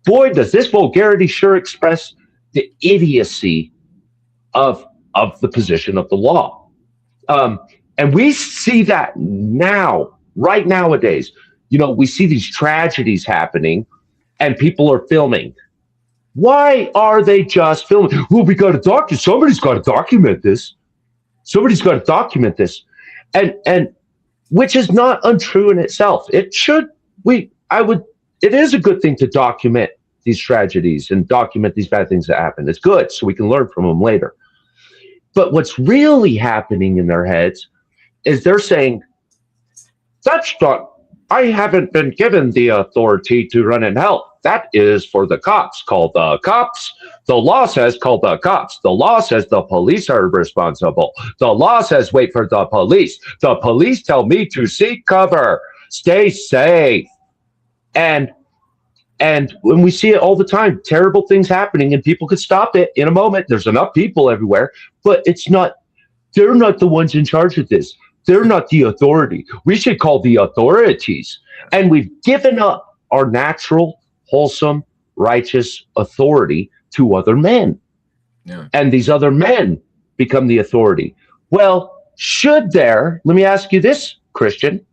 boy, does this vulgarity sure express the idiocy of the position of the law. And we see that now, right nowadays. We see these tragedies happening and people are filming. Why are they just filming? Well, we got to document. Somebody's got to document this. Somebody's got to document this. And which is not untrue in itself. It is a good thing to document these tragedies and document these bad things that happen. It's good, so we can learn from them later. But what's really happening in their heads is they're saying, I haven't been given the authority to run in hell. That is for the cops. Call the cops. The law says call the cops. The law says the police are responsible. The law says wait for the police. The police tell me to seek cover. Stay safe. And when we see it all the time, terrible things happening, and people could stop it in a moment. There's enough people everywhere, but they're not the ones in charge of this. They're not the authority. We should call the authorities. And we've given up our natural, wholesome, righteous authority to other men. Yeah. And these other men become the authority. Well, let me ask you this, Christian.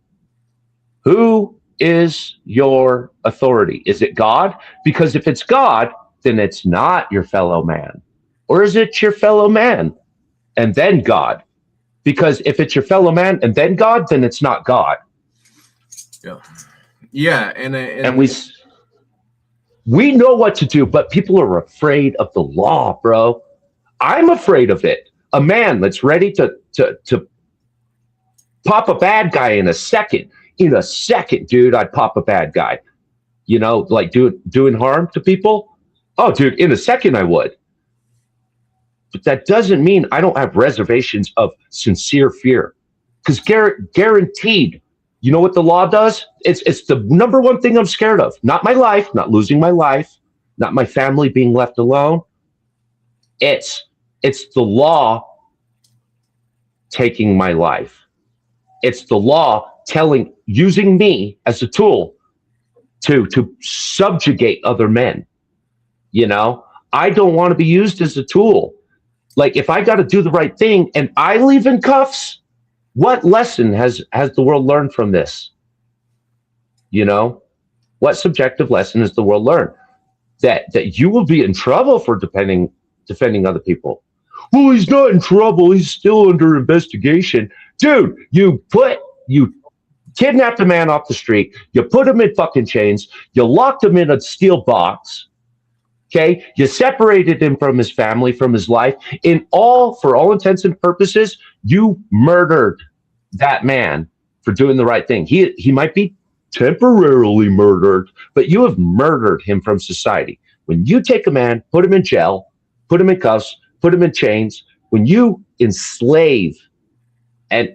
Who is your authority? Is it God? Because if it's God, then it's not your fellow man. Or is it your fellow man and then God? Because if it's your fellow man and then God, then it's not God. Yeah. And we know what to do, but people are afraid of the law, bro. I'm afraid of it. A man that's ready to pop a bad guy in a second. In a second, dude, I'd pop a bad guy. Like doing harm to people. Oh, dude, in a second I would. But that doesn't mean I don't have reservations of sincere fear. Because guaranteed, you know what the law does? It's the number one thing I'm scared of. Not my life, not losing my life, not my family being left alone. It's the law taking my life. It's the law using me as a tool to subjugate other men. I don't want to be used as a tool. Like, if I got to do the right thing and I leave in cuffs, what lesson has the world learned from this? What subjective lesson has the world learned? That you will be in trouble for defending other people. Well, he's not in trouble. He's still under investigation. Dude, you kidnapped a man off the street, you put him in fucking chains, you locked him in a steel box, okay? You separated him from his family, from his life. For all intents and purposes, you murdered that man for doing the right thing. He might be temporarily murdered, but you have murdered him from society. When you take a man, put him in jail, put him in cuffs, put him in chains, when you enslave and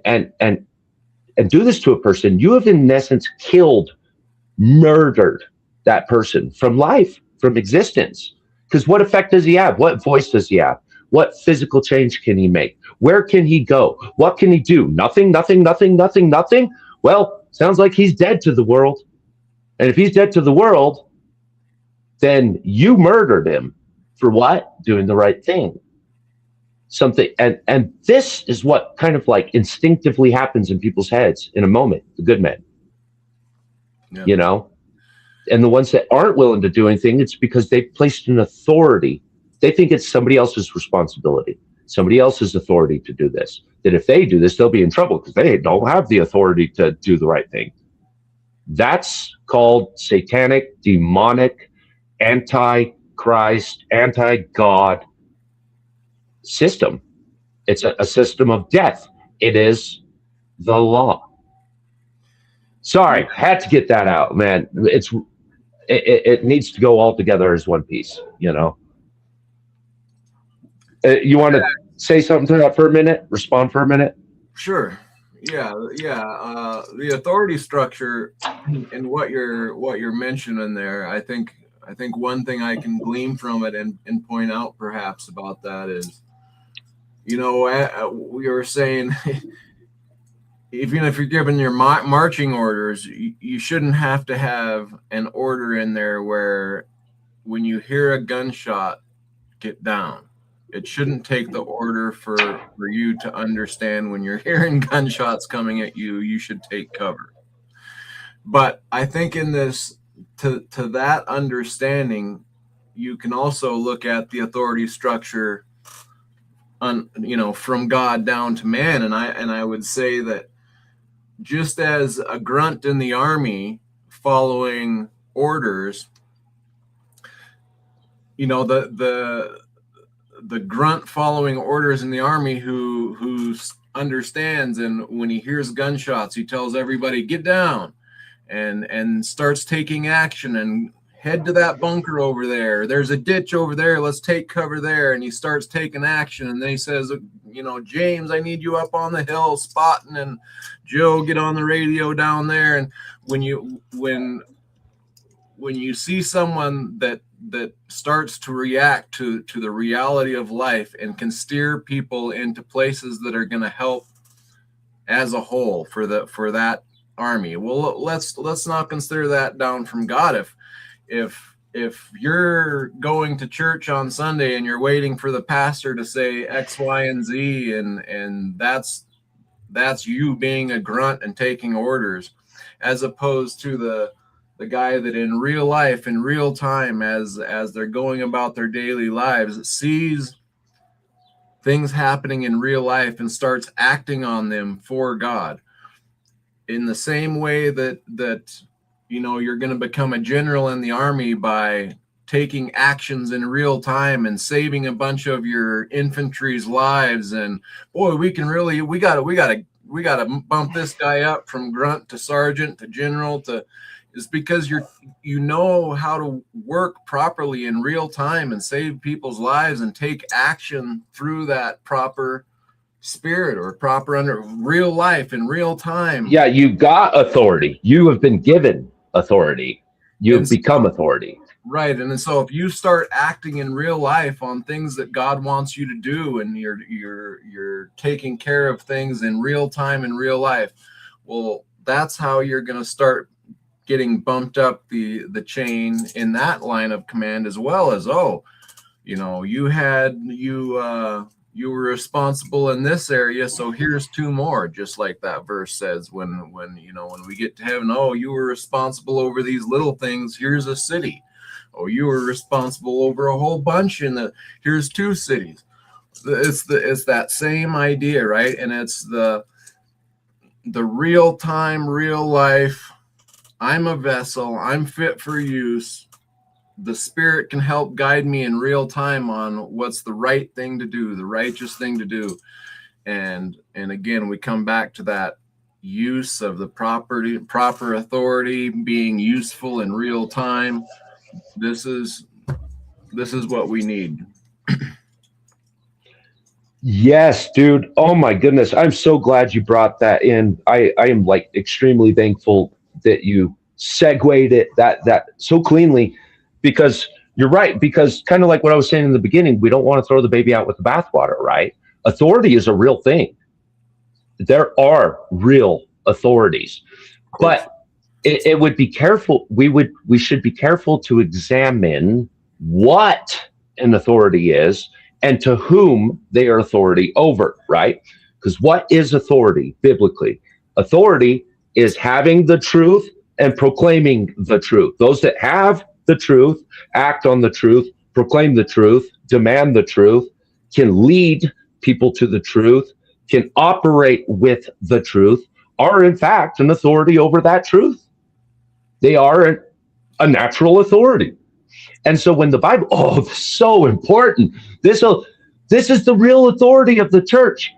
do this to a person, you have in essence killed, murdered that person from life, from existence. Because what effect does he have? What voice does he have? What physical change can he make? Where can he go? What can he do? Nothing, nothing, nothing, nothing, nothing. Well, sounds like he's dead to the world. And if he's dead to the world, then you murdered him for what? Doing the right thing. Something, and this is what kind of like instinctively happens in people's heads in a moment, the good men. Yeah. You know? And the ones that aren't willing to do anything, it's because they've placed an authority. They think it's somebody else's responsibility, somebody else's authority to do this. That if they do this, they'll be in trouble because they don't have the authority to do the right thing. That's called satanic, demonic, anti-Christ, anti-God system. It's a system of death. It is the law. Sorry, had to get that out, man. It needs to go all together as one piece, you know. You want to say something to that for a minute? Respond for a minute? Sure. Yeah. The authority structure and what you're mentioning there, I think one thing I can glean from it and point out perhaps about that is, you know, we were saying, even if you're given your marching orders, you shouldn't have to have an order in there where when you hear a gunshot, get down. It shouldn't take the order for you to understand when you're hearing gunshots coming at you, you should take cover. But I think in this, to that understanding, you can also look at the authority structure from God down to man. And I would say that just as a grunt in the army following orders, you know, the grunt following orders in the army who understands, and when he hears gunshots, he tells everybody, get down, and starts taking action and head to that bunker over there. There's a ditch over there. Let's take cover there. And he starts taking action. And then he says, you know, James, I need you up on the hill spotting, and Joe, get on the radio down there. And when you see someone that starts to react to the reality of life and can steer people into places that are going to help as a whole for that army, well, let's not consider that down from God. If you're going to church on Sunday and you're waiting for the pastor to say X, Y, and Z, and that's you being a grunt and taking orders, as opposed to the guy that in real life, in real time, as they're going about their daily lives, sees things happening in real life and starts acting on them for God. In the same way that you know, you're going to become a general in the army by taking actions in real time and saving a bunch of your infantry's lives. And boy, we got to bump this guy up from grunt to sergeant to general is because you know how to work properly in real time and save people's lives and take action through that proper spirit or proper under real life in real time. Yeah, you got authority. You have been given authority. You've become authority. Right. And so if you start acting in real life on things that God wants you to do, and you're taking care of things in real time in real life, well, that's how you're going to start getting bumped up the chain in that line of command, as well as, you know, you were responsible in this area, so here's 2 more, just like that verse says, when we get to heaven, you were responsible over these little things, here's a city. You were responsible over a whole bunch, here's 2 cities. It's that same idea, right? And it's the real time, real life, I'm a vessel, I'm fit for use. The Spirit can help guide me in real time on what's the right thing to do, the righteous thing to do. And again, we come back to that use of the proper authority being useful in real time. This is what we need. Yes, dude. Oh my goodness. I'm so glad you brought that in. I am like extremely thankful that you segued it that so cleanly, because you're right. Because kind of like what I was saying in the beginning, we don't want to throw the baby out with the bathwater, right? Authority is a real thing. There are real authorities, but it would be careful. We should be careful to examine what an authority is and to whom they are authority over, right? Because what is authority biblically? Authority is having the truth and proclaiming the truth. Those that have the truth, act on the truth, proclaim the truth, demand the truth, can lead people to the truth, can operate with the truth, are in fact an authority over that truth. They are a natural authority. And so when the Bible, oh, so important. This is the real authority of the church.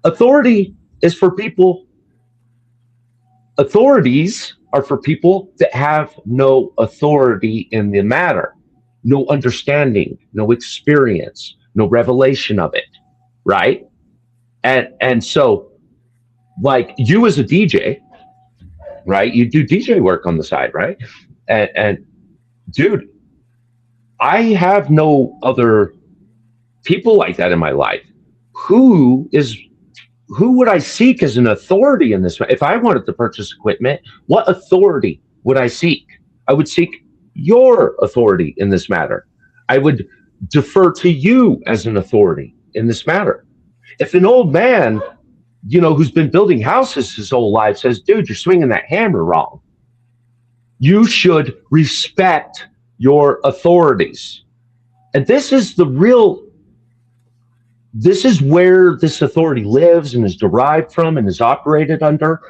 Authority is for people. Authorities are for people that have no authority in the matter, no understanding, no experience, no revelation of it, right? And so, like you as a DJ, right? You do DJ work on the side, right? And dude, I have no other people like that in my life. Who would I seek as an authority in this? If I wanted to purchase equipment, what authority would I seek? I would seek your authority in this matter. I would defer to you as an authority in this matter. If an old man, who's been building houses his whole life says, dude, you're swinging that hammer wrong, you should respect your authorities. And this is where this authority lives and is derived from and is operated under,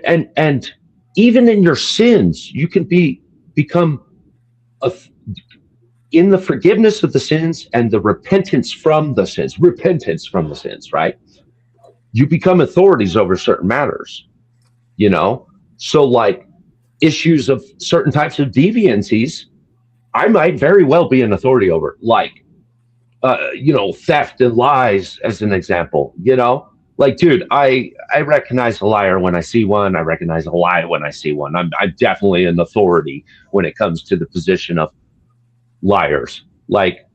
and even in your sins, you can become in the forgiveness of the sins and the repentance from the sins, right? You become authorities over certain matters, so like issues of certain types of deviancies, I might very well be an authority over, like, theft and lies as an example, like, dude, I recognize a liar when I see one. I recognize a lie when I see one. I'm definitely an authority when it comes to the position of liars. Like,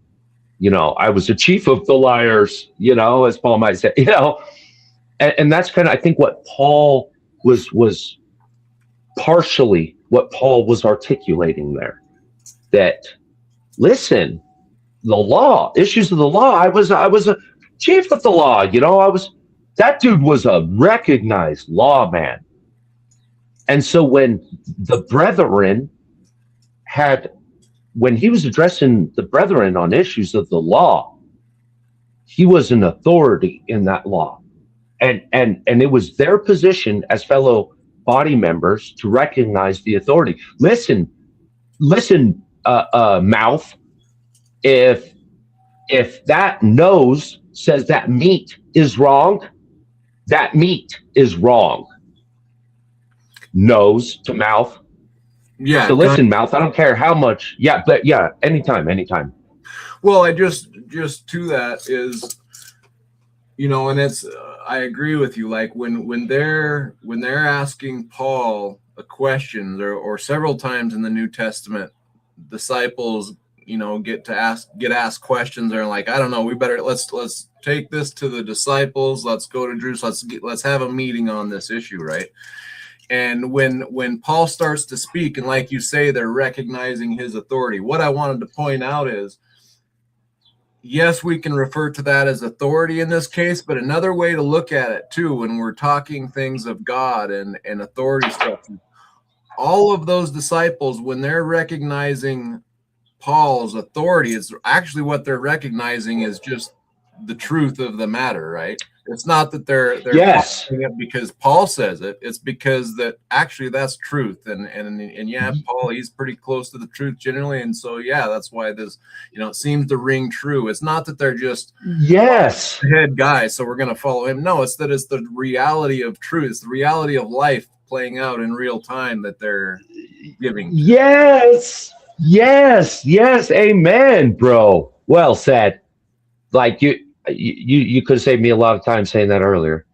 I was a chief of the liars, as Paul might say, and that's kind of, I think, what Paul was partially what Paul was articulating there. That, listen, the law, issues of the law. I was a chief of the law. That dude was a recognized lawman. And so when the brethren when he was addressing the brethren on issues of the law, he was an authority in that law. And it was their position as fellow body members to recognize the authority. Listen, mouth. If that nose says that meat is wrong, that meat is wrong. Nose to mouth. Yeah. So listen, mouth, I don't care how much. Yeah, but yeah, anytime. Well, I just to that is, and it's, I agree with you. Like when they're asking Paul a question, or several times in the New Testament, disciples, get asked questions. They're like, I don't know, let's take this to the disciples. Let's go to Jerusalem. Let's have a meeting on this issue, right? And when Paul starts to speak, and like you say, they're recognizing his authority. What I wanted to point out is, yes, we can refer to that as authority in this case, but another way to look at it too, when we're talking things of God and authority stuff, all of those disciples, when they're recognizing Paul's authority, is actually what they're recognizing is just the truth of the matter, right? It's not that they're Yes. doing it because Paul says it. It's because that actually that's truth. And yeah, Paul, he's pretty close to the truth generally. And so, yeah, that's why this, it seems to ring true. It's not that they're just Yes. head guy, so we're going to follow him. No, it's that it's the reality of truth. It's the reality of life playing out in real time that they're giving. Yes. Yes. Yes. Amen, bro. Well said. Like you could have saved me a lot of time saying that earlier.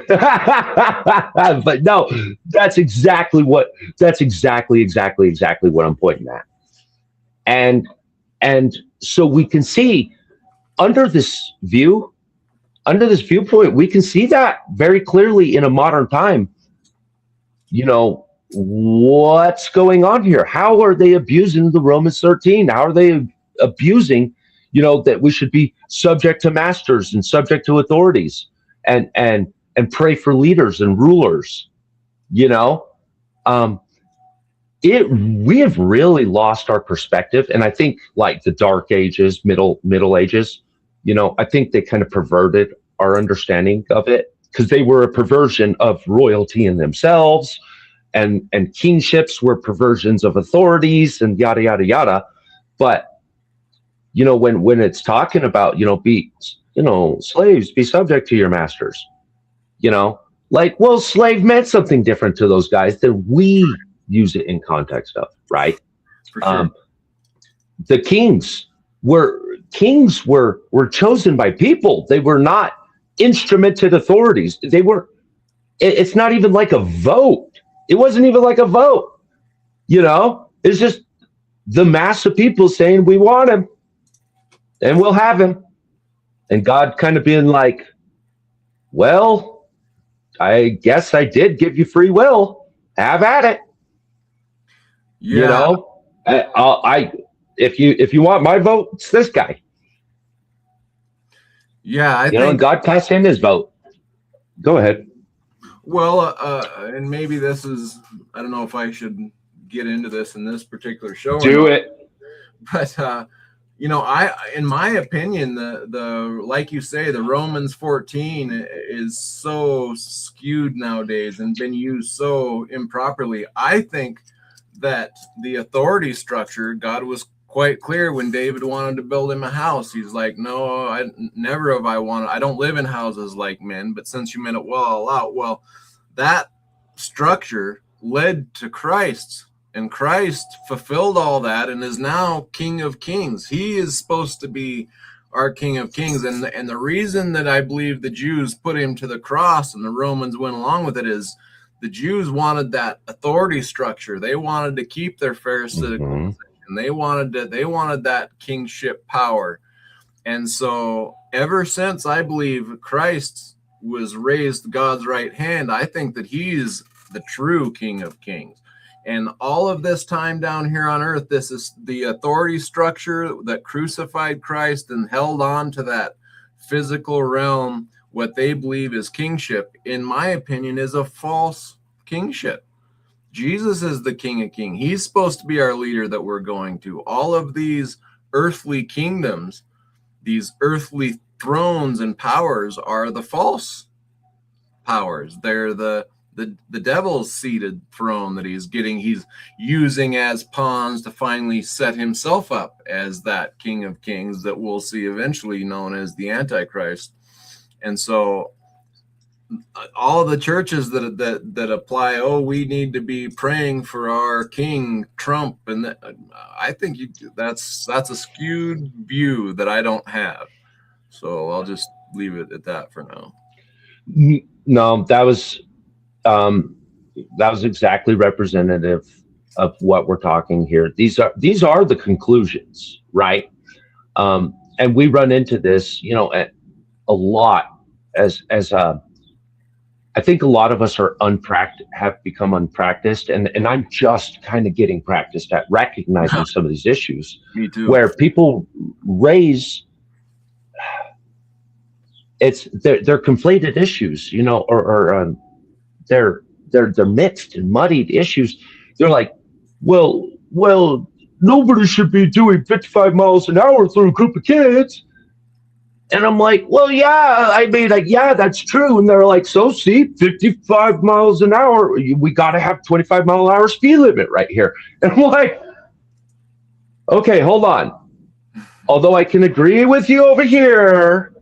But no, that's exactly what I'm pointing at. And so we can see under this viewpoint, we can see that very clearly in a modern time. What's going on here? How are they abusing the Romans 13? How are they abusing that we should be subject to masters and subject to authorities and pray for leaders and rulers? We have really lost our perspective. And I think like the Dark Ages, Middle Ages, I think they kind of perverted our understanding of it because they were a perversion of royalty in themselves, and kingships were perversions of authorities and yada, yada, yada. But when it's talking about, slaves, be subject to your masters, slave meant something different to those guys than we use it in context of, right? For sure. The kings were chosen by people. They were not instrumented authorities. It's not even like a vote. It wasn't even like a vote. It's just the mass of people saying, we want him. And we'll have him. And God kind of being like, well, I guess I did give you free will. Have at it. Yeah. If you want my vote, it's this guy. Yeah, I think, and God passed in his vote. Go ahead. Well, and maybe this is, I don't know if I should get into this in this particular show. Do it. But in my opinion, the like you say, the Romans 14 is so skewed nowadays and been used so improperly. I think that the authority structure, God was quite clear when David wanted to build him a house. He's like, no, I don't live in houses like men, but since you meant it well, I'll allow. Well, that structure led to Christ. And Christ fulfilled all that and is now King of Kings. He is supposed to be our King of Kings. And the reason that I believe the Jews put him to the cross and the Romans went along with it is the Jews wanted that authority structure. They wanted to keep their Pharisaic position. They wanted that kingship power. And so ever since I believe Christ was raised God's right hand, I think that he's the true King of Kings. And all of this time down here on earth, this is the authority structure that crucified Christ and held on to that physical realm. What they believe is kingship, in my opinion, is a false kingship. Jesus is the King of Kings. He's supposed to be our leader that we're going to. All of these earthly kingdoms, these earthly thrones and powers are the false powers. They're the devil's seated throne that he's using as pawns to finally set himself up as that King of Kings that we'll see eventually known as the Antichrist. And so all the churches that apply, we need to be praying for our king Trump, and I think that's a skewed view that I don't have. So I'll just leave it at that for now. No, that was exactly representative of what we're talking here. These are the conclusions, right? And we run into this, a lot as I think a lot of us have become unpracticed, and I'm just kind of getting practiced at recognizing some of these issues. Me too. Where people raise they're conflated issues, or they're mixed and muddied issues. They're like, well, nobody should be doing 55 miles an hour through a group of kids. And I'm like, well, yeah, I mean, like, yeah, that's true. And they're like, so see, 55 miles an hour, we got to have 25-mile-an-hour speed limit right here. And I'm like, okay, hold on. Although I can agree with you over here,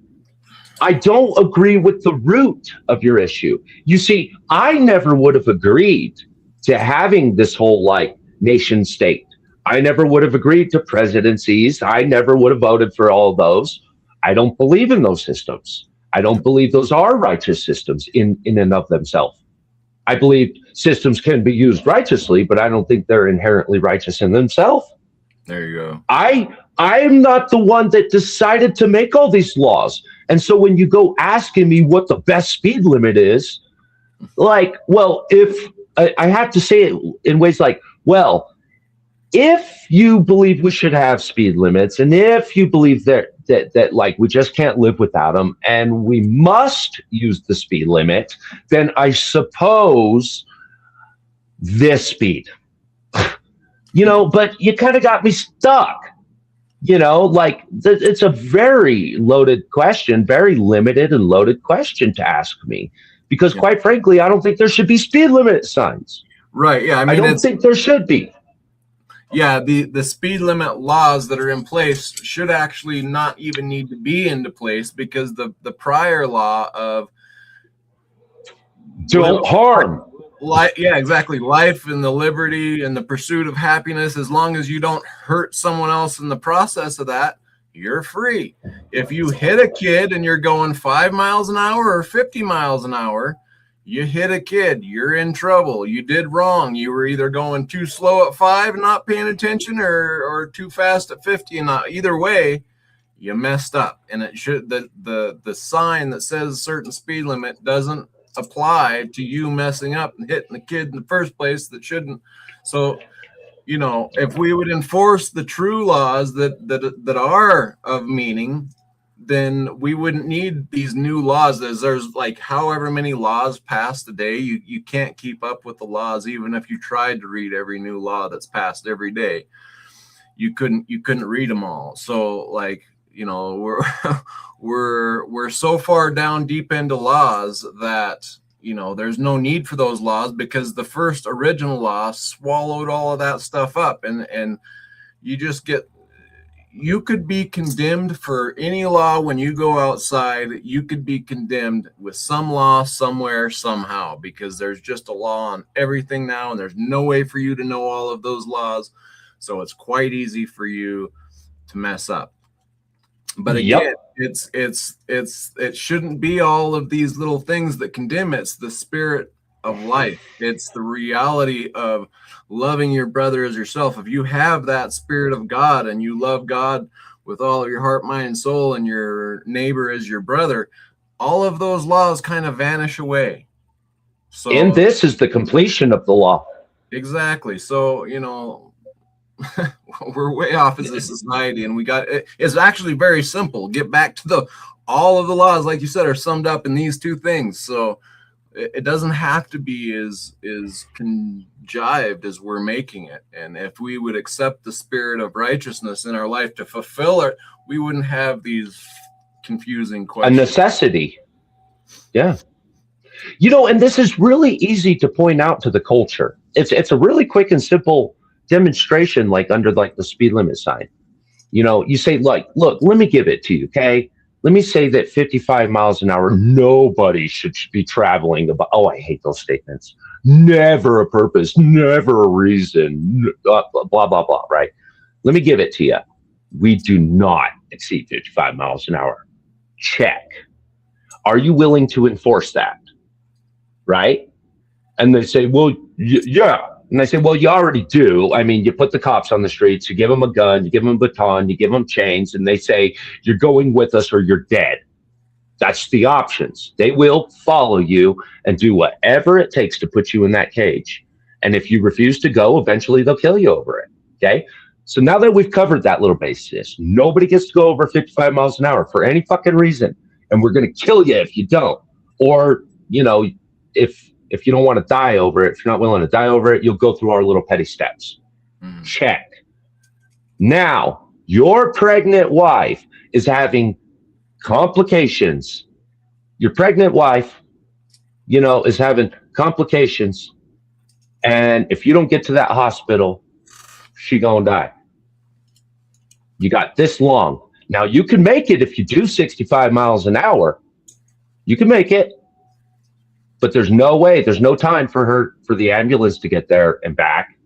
I don't agree with the root of your issue. You see, I never would have agreed to having this whole like nation state. I never would have agreed to presidencies. I never would have voted for all of those. I don't believe in those systems. I don't believe those are righteous systems in and of themselves. I believe systems can be used righteously, but I don't think they're inherently righteous in themselves. There you go. I'm not the one that decided to make all these laws. And so when you go asking me what the best speed limit is, like, well, if I have to say it in ways like, well, if you believe we should have speed limits, and if you believe that like we just can't live without them, and we must use the speed limit, then I suppose this speed, but you kind of got me stuck. Like it's a very loaded question, very limited and loaded question to ask me, because quite frankly, I don't think there should be speed limit signs. Right. Yeah. I don't think there should be. Yeah. The speed limit laws that are in place should actually not even need to be into place, because the prior law of don't harm. Yeah, exactly. Life and the liberty and the pursuit of happiness, as long as you don't hurt someone else in the process of that, you're free. If you hit a kid and you're going 5 miles an hour or 50 miles an hour, you hit a kid, you're in trouble. You did wrong. You were either going too slow at 5 and not paying attention, or too fast at 50 and not. Either way, you messed up. And it should the sign that says certain speed limit doesn't apply to you messing up and hitting the kid in the first place that shouldn't. So, if we would enforce the true laws that are of meaning, then we wouldn't need these new laws. There's like however many laws passed a day. You can't keep up with the laws, even if you tried to read every new law that's passed every day. You couldn't read them all. So like, we're so far down deep into laws that there's no need for those laws, because the first original law swallowed all of that stuff up, and you could be condemned for any law. When you go outside, you could be condemned with some law somewhere somehow, because there's just a law on everything now, and there's no way for you to know all of those laws, so it's quite easy for you to mess up. But again, it shouldn't be all of these little things that condemn. It's the spirit of life. It's the reality of loving your brother as yourself. If you have that spirit of God and you love God with all of your heart, mind, and soul, and your neighbor as your brother, all of those laws kind of vanish away. So, and this is the completion of the law. Exactly. So, we're way off as a society, and it's actually very simple. Get back to all of the laws, like you said, are summed up in these two things. So it doesn't have to be as conjived as we're making it. And if we would accept the spirit of righteousness in our life to fulfill it, we wouldn't have these confusing questions. A necessity. Yeah. And this is really easy to point out to the culture. It's a really quick and simple demonstration, like under like the speed limit sign. You say, like, look, let me give it to you, okay? Let me say that 55 miles an hour, nobody should be traveling about. Oh, I hate those statements. Never a purpose, never a reason, blah, blah, blah, blah, right? Let me give it to you. We do not exceed 55 miles an hour. Check. Are you willing to enforce that? Right? And they say, well, yeah. And I say, well, you already do. I mean, you put the cops on the streets, you give them a gun, you give them a baton, you give them chains, and they say, you're going with us or you're dead. That's the options. They will follow you and do whatever it takes to put you in that cage. And if you refuse to go, eventually they'll kill you over it. Okay? So now that we've covered that little basis, nobody gets to go over 55 miles an hour for any fucking reason. And we're going to kill you if you don't. Or, if you don't want to die over it, if you're not willing to die over it, you'll go through our little petty steps. Mm-hmm. Check. Now, your pregnant wife is having complications. Your pregnant wife, is having complications. And if you don't get to that hospital, she gonna die. You got this long. Now you can make it if you do 65 miles an hour. You can make it. But there's no way, there's no time for the ambulance to get there and back.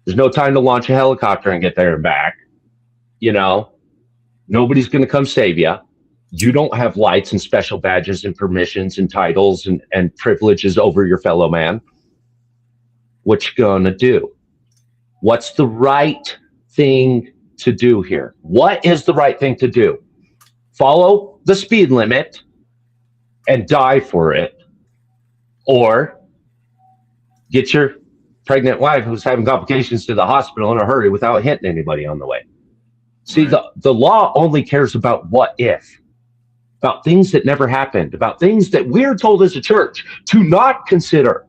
There's no time to launch a helicopter and get there and back. Nobody's going to come save you. You don't have lights and special badges and permissions and titles and privileges over your fellow man. What you gonna do? What's the right thing to do here? What is the right thing to do? Follow the speed limit and die for it, or get your pregnant wife who's having complications to the hospital in a hurry without hitting anybody on the way. See, right. The law only cares about what if, about things that never happened, about things that we're told as a church to not consider.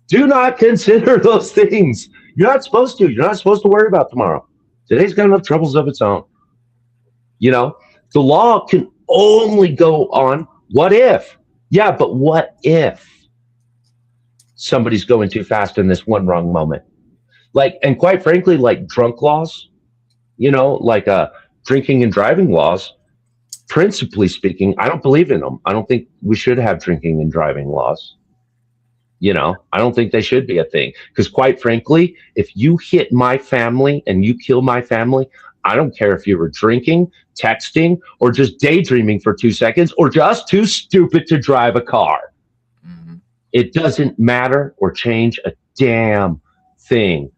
Do not consider those things. You're not supposed to. You're not supposed to worry about tomorrow. Today's got enough troubles of its own. The law can only go on what if. Yeah, but what if somebody's going too fast in this one wrong moment? And quite frankly, like drunk laws, drinking and driving laws, principally speaking, I don't believe in them. I don't think we should have drinking and driving laws. I don't think they should be a thing, because quite frankly, if you hit my family and you kill my family, I don't care if you were drinking, texting, or just daydreaming for 2 seconds, or just too stupid to drive a car. Mm-hmm. It doesn't matter or change a damn thing.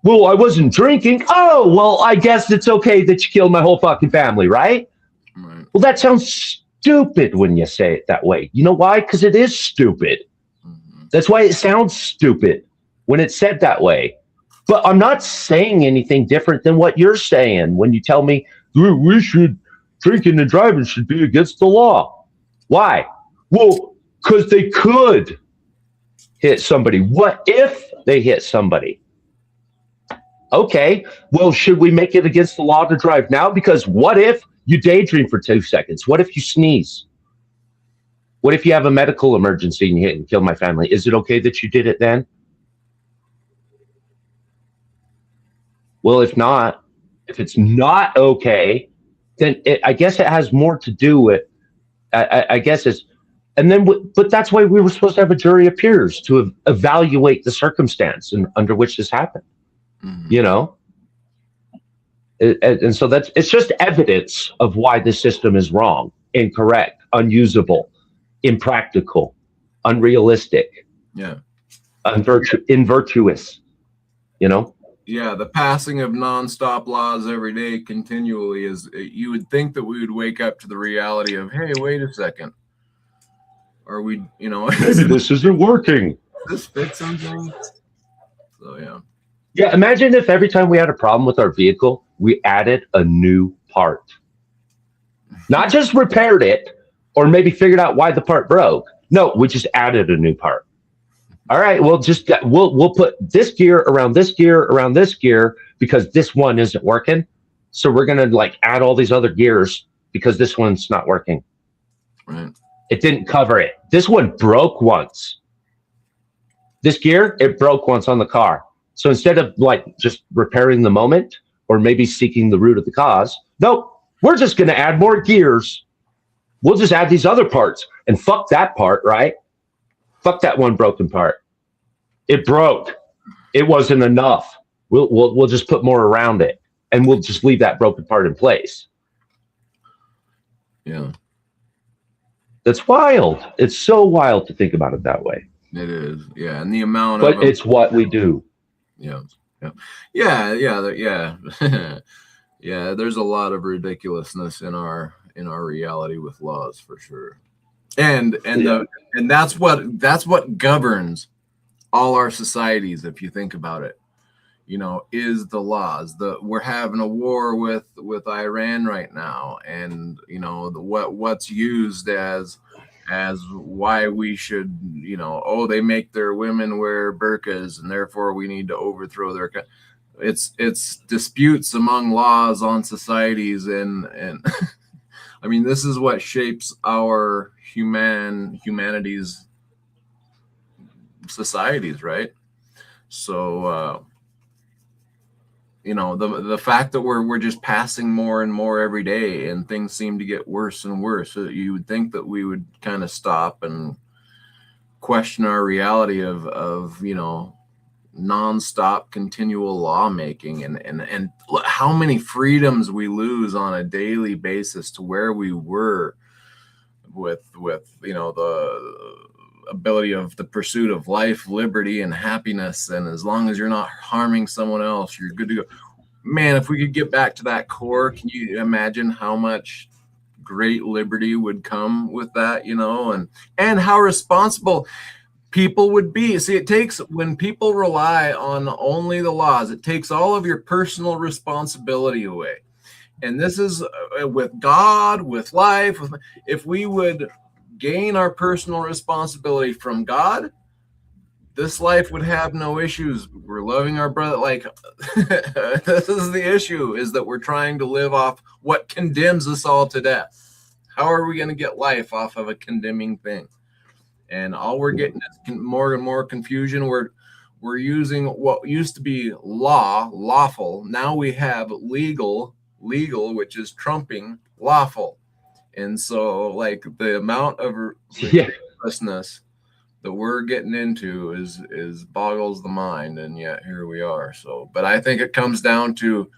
Well, I wasn't drinking. Oh, well, I guess it's okay that you killed my whole fucking family, right? Right. Well, that sounds stupid when you say it that way. You know why? Because it is stupid. That's why it sounds stupid when it's said that way. But I'm not saying anything different than what you're saying when you tell me we should, drinking and driving should be against the law. Why? Well, because they could hit somebody. What if they hit somebody? Okay, well, should we make it against the law to drive now? Because what if you daydream for 2 seconds? What if you sneeze? What if you have a medical emergency and you hit and kill my family? Is it okay that you did it then? Well, if it's not okay, then I guess it has more to do with, I guess it's, and then, but that's why we were supposed to have a jury of peers to evaluate the circumstance under which this happened, mm-hmm. And so it's just evidence of why the system is wrong, incorrect, unusable, impractical, unrealistic, invirtuous, Yeah, the passing of nonstop laws every day continually is, you would think that we would wake up to the reality of, hey, wait a second. Are we, maybe this isn't working. This fix something? So, yeah. Yeah, imagine if every time we had a problem with our vehicle, we added a new part. Not just repaired it, or maybe figured out why the part broke. No, we just added a new part. All right, we'll put this gear around this gear around this gear because this one isn't working. So we're gonna add all these other gears because this one's not working. Right. It didn't cover it. This one broke once. This gear, it broke once on the car. So instead of just repairing the moment or maybe seeking the root of the cause, nope, we're just gonna add more gears. We'll just add these other parts and fuck that part, right? Fuck that one broken part. It broke. It wasn't enough. We'll just put more around it, and we'll just leave that broken part in place. Yeah. That's wild. It's so wild to think about it that way. It is. Yeah, and the amount but it's what we do. Yeah. Yeah. Yeah, there's a lot of ridiculousness in our reality with laws, for sure. And that's what governs all our societies, if you think about it, is the laws. We're having a war with Iran right now, and what's used as why we should, they make their women wear burqas and therefore we need to overthrow their it's disputes among laws on societies, and I mean, this is what shapes our humanity's societies, right? So, the fact that we're just passing more and more every day, and things seem to get worse and worse. So you would think that we would kind of stop and question our reality of nonstop continual lawmaking, and how many freedoms we lose on a daily basis to where we were with the ability of the pursuit of life, liberty, and happiness. And as long as you're not harming someone else, you're good to go. Man, if we could get back to that core, can you imagine how much great liberty would come with that, and how responsible people would be. See, it takes, when people rely on only the laws, it takes all of your personal responsibility away. And this is with God, with life. If we would gain our personal responsibility from God, this life would have no issues. We're loving our brother. Like, this is the issue, is that we're trying to live off what condemns us all to death. How are we going to get life off of a condemning thing? And all we're getting is more and more confusion. We're using what used to be lawful. Now we have legal, which is trumping lawful. And so, like, the amount of ridiculousness that we're getting into is boggles the mind, and yet here we are. So, but I think it comes down to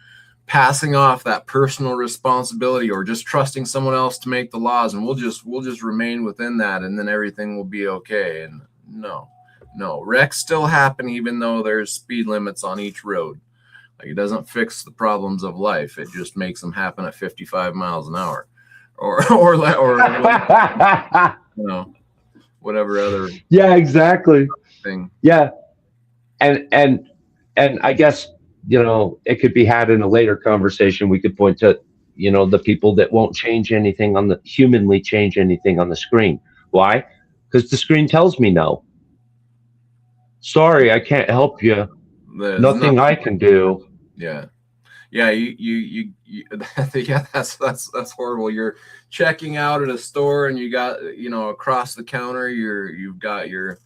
passing off that personal responsibility, or just trusting someone else to make the laws, and we'll just remain within that, and then everything will be okay. And no, wrecks still happen, even though there's speed limits on each road. Like, it doesn't fix the problems of life. It just makes them happen at 55 miles an hour, or whatever other exactly thing. And I guess, it could be had in a later conversation. We could point to, the people that won't change anything humanly change anything on the screen. Why? Because the screen tells me no. Sorry, I can't help you. There's nothing I can do. Yeah. You that's horrible. You're checking out at a store, and you got, across the counter, you've got your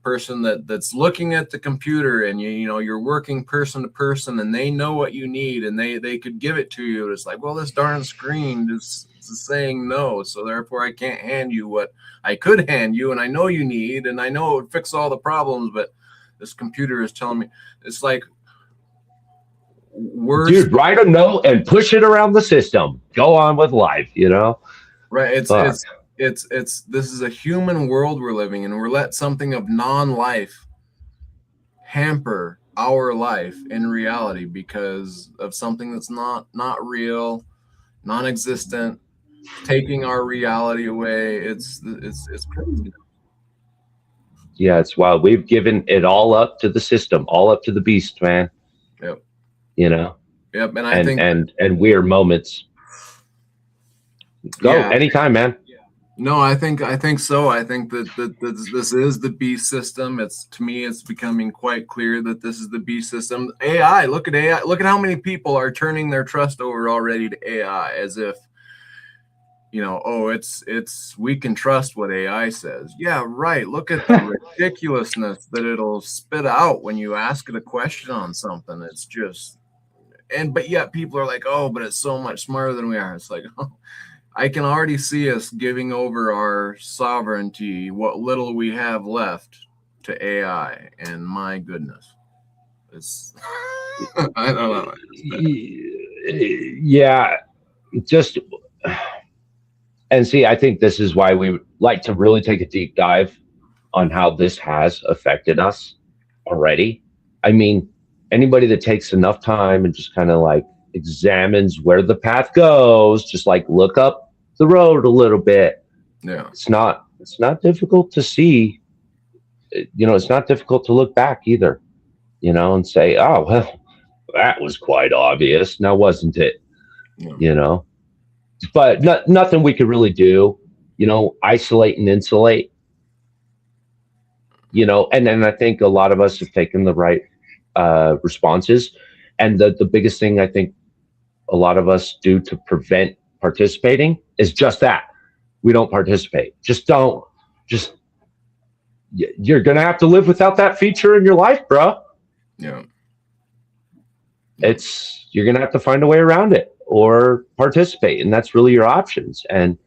person that's looking at the computer, and you're working person to person, and they know what you need, and they could give it to you. It's like, well, this darn screen is saying no, so therefore I can't hand you what I could hand you, and I know you need, and I know it would fix all the problems, but this computer is telling me. It's like, dude, write a note and push it around the system. Go on with life, Right. It's this is a human world we're living in. We're let something of non-life hamper our life in reality because of something that's not real, non-existent, taking our reality away. It's crazy. Yeah, it's wild. We've given it all up to the system, all up to the beast, man. Yep. Yep. And I think and weird moments. Go anytime, man. No, I think so. I think that this is the beast system. To me, it's becoming quite clear that this is the beast system. AI. Look at AI. Look at how many people are turning their trust over already to AI, as if, it's we can trust what AI says. Yeah, right. Look at the ridiculousness that it'll spit out when you ask it a question on something. It's just, but yet people are like, oh, but it's so much smarter than we are. It's like, oh, I can already see us giving over our sovereignty, what little we have left, to AI. And my goodness, it's I don't know. Yeah, just. And see, I think this is why we would like to really take a deep dive on how this has affected us already. I mean, anybody that takes enough time and just kind of like examines where the path goes, just like look up the road a little bit. Yeah. It's not difficult to see, it's not difficult to look back either, and say, oh, well, that was quite obvious. Now, wasn't it? Yeah. But nothing we could really do, isolate and insulate, and then I think a lot of us have taken the right responses. And the biggest thing I think a lot of us do to prevent participating is just that. We don't participate. Just don't. Just you're gonna have to live without that feature in your life, bro. Yeah. It's you're gonna have to find a way around it or participate, and that's really your options. And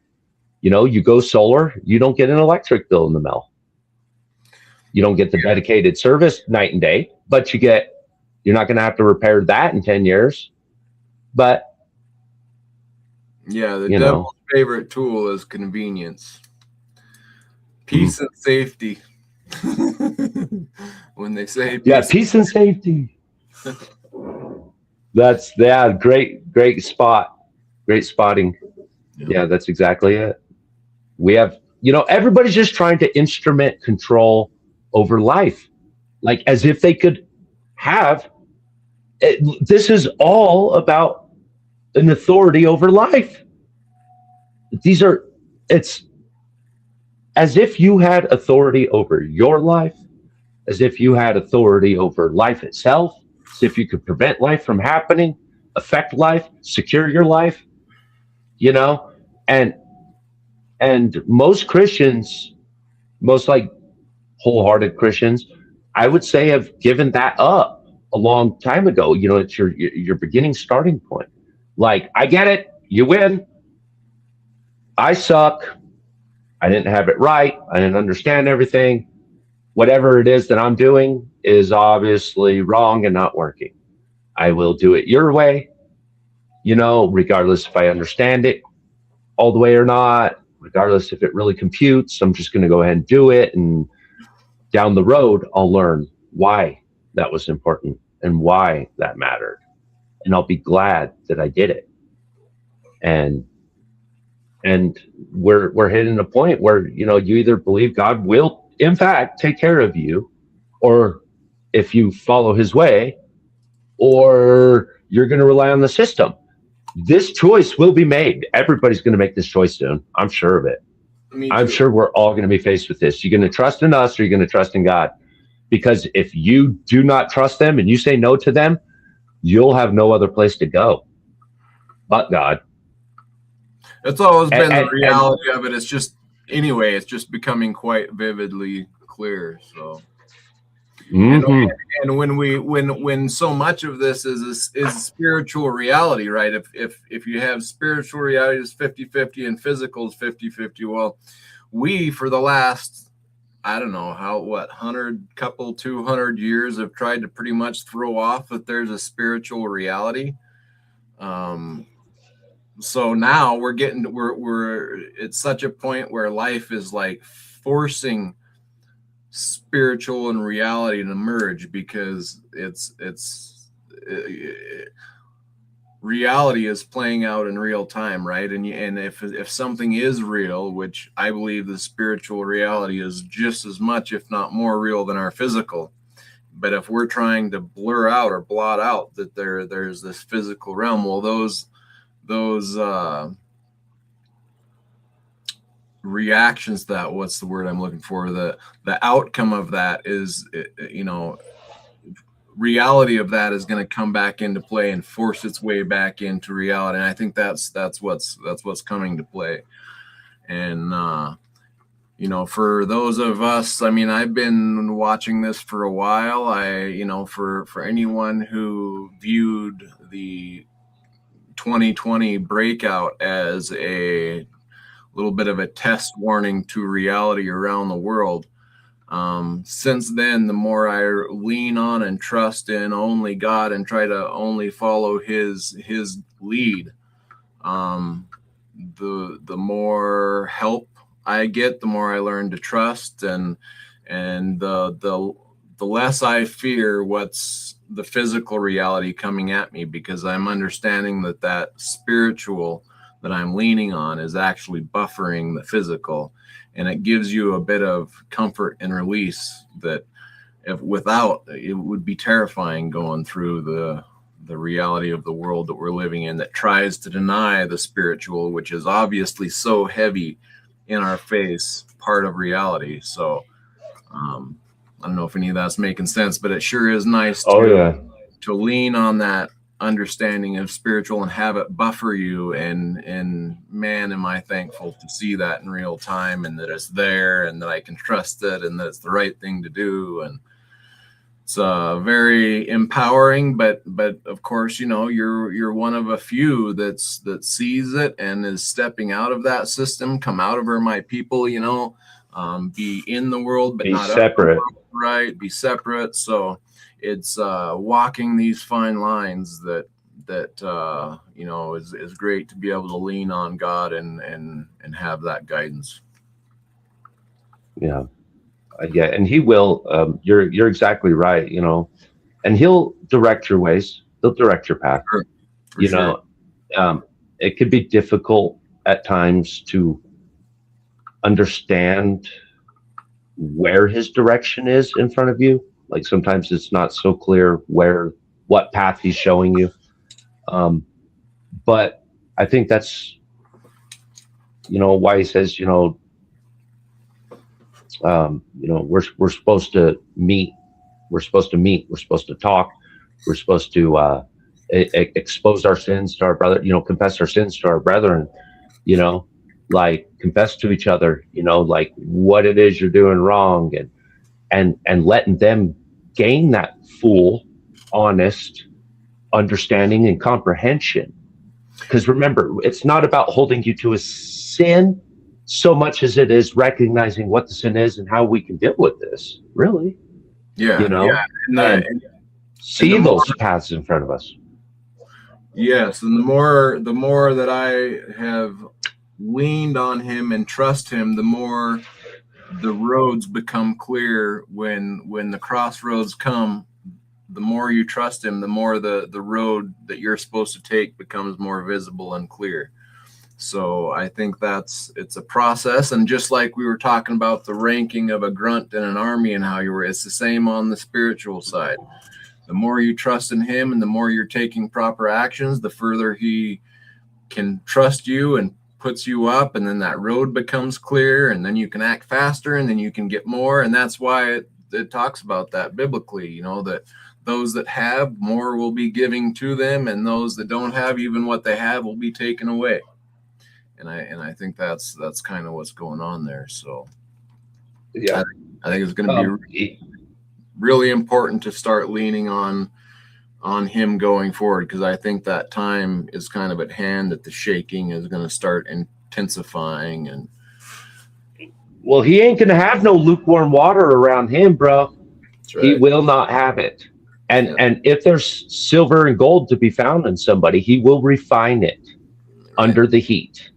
you go solar, you don't get an electric bill in the mail. You don't get the dedicated service night and day, but you're not going to have to repair that in 10 years. But yeah, the devil's favorite tool is convenience, peace, and safety. When they say peace and safety. That's great spot. Great spotting. Yeah, that's exactly it. We have, everybody's just trying to instrument control over life, like as if they could have it. This is all about an authority over life. It's as if you had authority over your life, as if you had authority over life itself, as if you could prevent life from happening, affect life, secure your life, and most Christians, most like wholehearted Christians, I would say have given that up a long time ago. It's your beginning starting point. Like, I get it, you win. I suck. I didn't have it right. I didn't understand everything. Whatever it is that I'm doing is obviously wrong and not working. I will do it your way, regardless if I understand it all the way or not, regardless if it really computes. I'm just going to go ahead and do it. And down the road, I'll learn why that was important and why that mattered. And I'll be glad that I did it. And we're hitting a point where, you either believe God will, in fact, take care of you, or if you follow his way, or you're going to rely on the system. This choice will be made. Everybody's going to make this choice soon. I'm sure of it. I'm sure we're all going to be faced with this. You're going to trust in us, or you're going to trust in God. Because if you do not trust them and you say no to them, you'll have no other place to go but God. That's always been the reality of it. It's just becoming quite vividly clear. So, and when so much of this is spiritual reality, right? If you have spiritual reality is 50-50 and physical is 50-50, well, we for the last, I don't know 200 years have tried to pretty much throw off that there's a spiritual reality. So now we're at such a point where life is like forcing spiritual and reality to merge, because reality is playing out in real time, right? And if something is real, which I believe the spiritual reality is just as much, if not more real than our physical. But if we're trying to blur out or blot out that there's this physical realm, well, those reactions to that, what's the word I'm looking for? The outcome of that is, reality of that is going to come back into play and force its way back into reality. And I think that's what's coming to play. And for those of us, I mean, I've been watching this for a while. For anyone who viewed the 2020 breakout as a little bit of a test warning to reality around the world, since then, the more I lean on and trust in only God and try to only follow his lead, the more help I get, the more I learn to trust, and the less I fear what's the physical reality coming at me, because I'm understanding that spiritual that I'm leaning on is actually buffering the physical, and it gives you a bit of comfort and release that without it would be terrifying going through the reality of the world that we're living in, that tries to deny the spiritual, which is obviously so heavy in our face, part of reality. So I don't know if any of that's making sense, but it sure is nice to lean on that understanding of spiritual and have it buffer you. And man, am I thankful to see that in real time, and that it's there, and that I can trust it, and that it's the right thing to do. And it's very empowering, but of course, you're one of a few that sees it and is stepping out of that system. Come out of her, my people. Be in the world, but Be not separate. right? Be separate. So it's walking these fine lines that is great to be able to lean on God and have that guidance. Yeah. Yeah, and he will. You're exactly right. And he'll direct your ways. He'll direct your path. For sure. It could be difficult at times to understand where his direction is in front of you. Like sometimes it's not so clear what path he's showing you. But I think that's why he says we're supposed to meet. We're supposed to meet. We're supposed to talk. We're supposed to expose our sins to our brother. Confess our sins to our brethren. Like confess to each other. Like what it is you're doing wrong, and letting them gain that full, honest understanding and comprehension. Because remember, it's not about holding you to a sin so much as it is recognizing what the sin is and how we can deal with this, really. Yeah. And see those paths in front of us. Yes, and the more that I have leaned on him and trust him, the more the roads become clear. When the crossroads come, the more you trust him, the more the road that you're supposed to take becomes more visible and clear. So I think it's a process. And just like we were talking about the ranking of a grunt in an army and how it's the same on the spiritual side. The more you trust in him and the more you're taking proper actions, the further he can trust you and puts you up. And then that road becomes clear, and then you can act faster, and then you can get more. And that's why it talks about that biblically, that those that have more will be giving to them, and those that don't have even what they have will be taken away. And I think that's kind of what's going on there. So yeah, I think it's going to be really important to start leaning on him going forward, because I think that time is kind of at hand, that the shaking is going to start intensifying. And well, he ain't going to have no lukewarm water around him, bro. right. He will not have it. And if there's silver and gold to be found in somebody, he will refine it under the heat.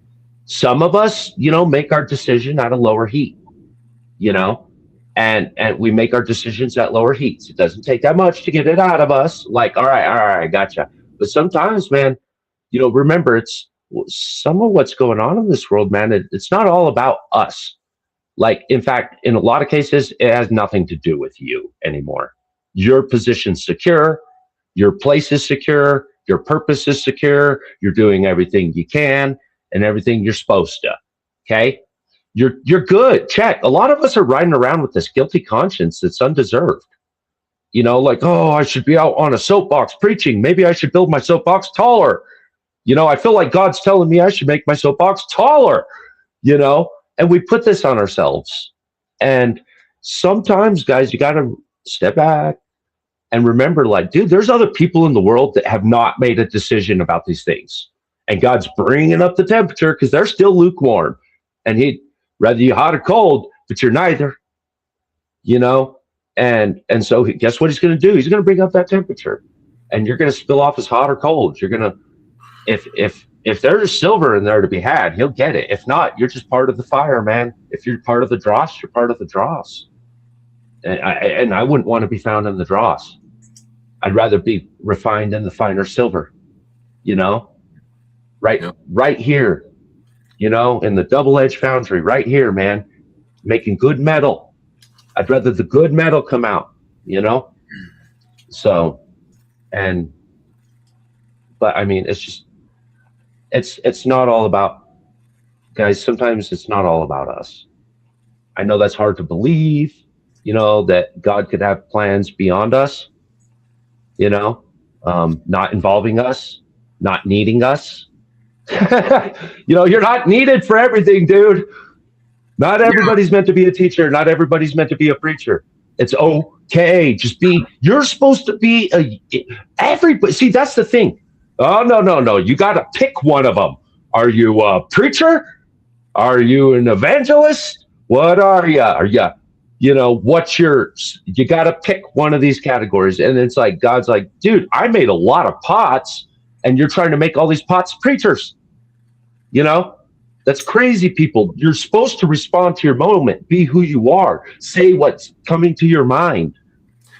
Some of us, make our decision at a lower heat, and we make our decisions at lower heats. It doesn't take that much to get it out of us. Like, all right, gotcha. But sometimes, man, remember, it's some of what's going on in this world, man. It's not all about us. Like, in fact, in a lot of cases, it has nothing to do with you anymore. Your position's secure. Your place is secure. Your purpose is secure. You're doing everything you can and everything you're supposed to. Okay? You're good. Check. A lot of us are riding around with this guilty conscience that's undeserved. Like, oh, I should be out on a soapbox preaching. Maybe I should build my soapbox taller. I feel like God's telling me I should make my soapbox taller, and we put this on ourselves. And sometimes, guys, you got to step back and remember, like, dude, there's other people in the world that have not made a decision about these things. And God's bringing up the temperature because they're still lukewarm. And he'd rather you hot or cold, but you're neither, And so guess what he's going to do? He's going to bring up that temperature. And you're going to spill off as hot or cold. You're going to, if there's silver in there to be had, he'll get it. If not, you're just part of the fire, man. If you're part of the dross, you're part of the dross. And I wouldn't want to be found in the dross. I'd rather be refined in the finer silver, right here, in the double-edged foundry, right here, man, making good metal. I'd rather the good metal come out, So, but I mean, it's just, it's not all about, guys, sometimes it's not all about us. I know that's hard to believe, that God could have plans beyond us, not involving us, not needing us. You're not needed for everything, dude. Not everybody's meant to be a teacher. Not everybody's meant to be a preacher. It's okay. Just be. You're supposed to be everybody. See, that's the thing. Oh no, no, no. You got to pick one of them. Are you a preacher? Are you an evangelist? What are you? Are you? What's yours? You got to pick one of these categories. And it's like God's like, dude, I made a lot of pots, and you're trying to make all these pots preachers. That's crazy, people. You're supposed to respond to your moment, be who you are, say what's coming to your mind.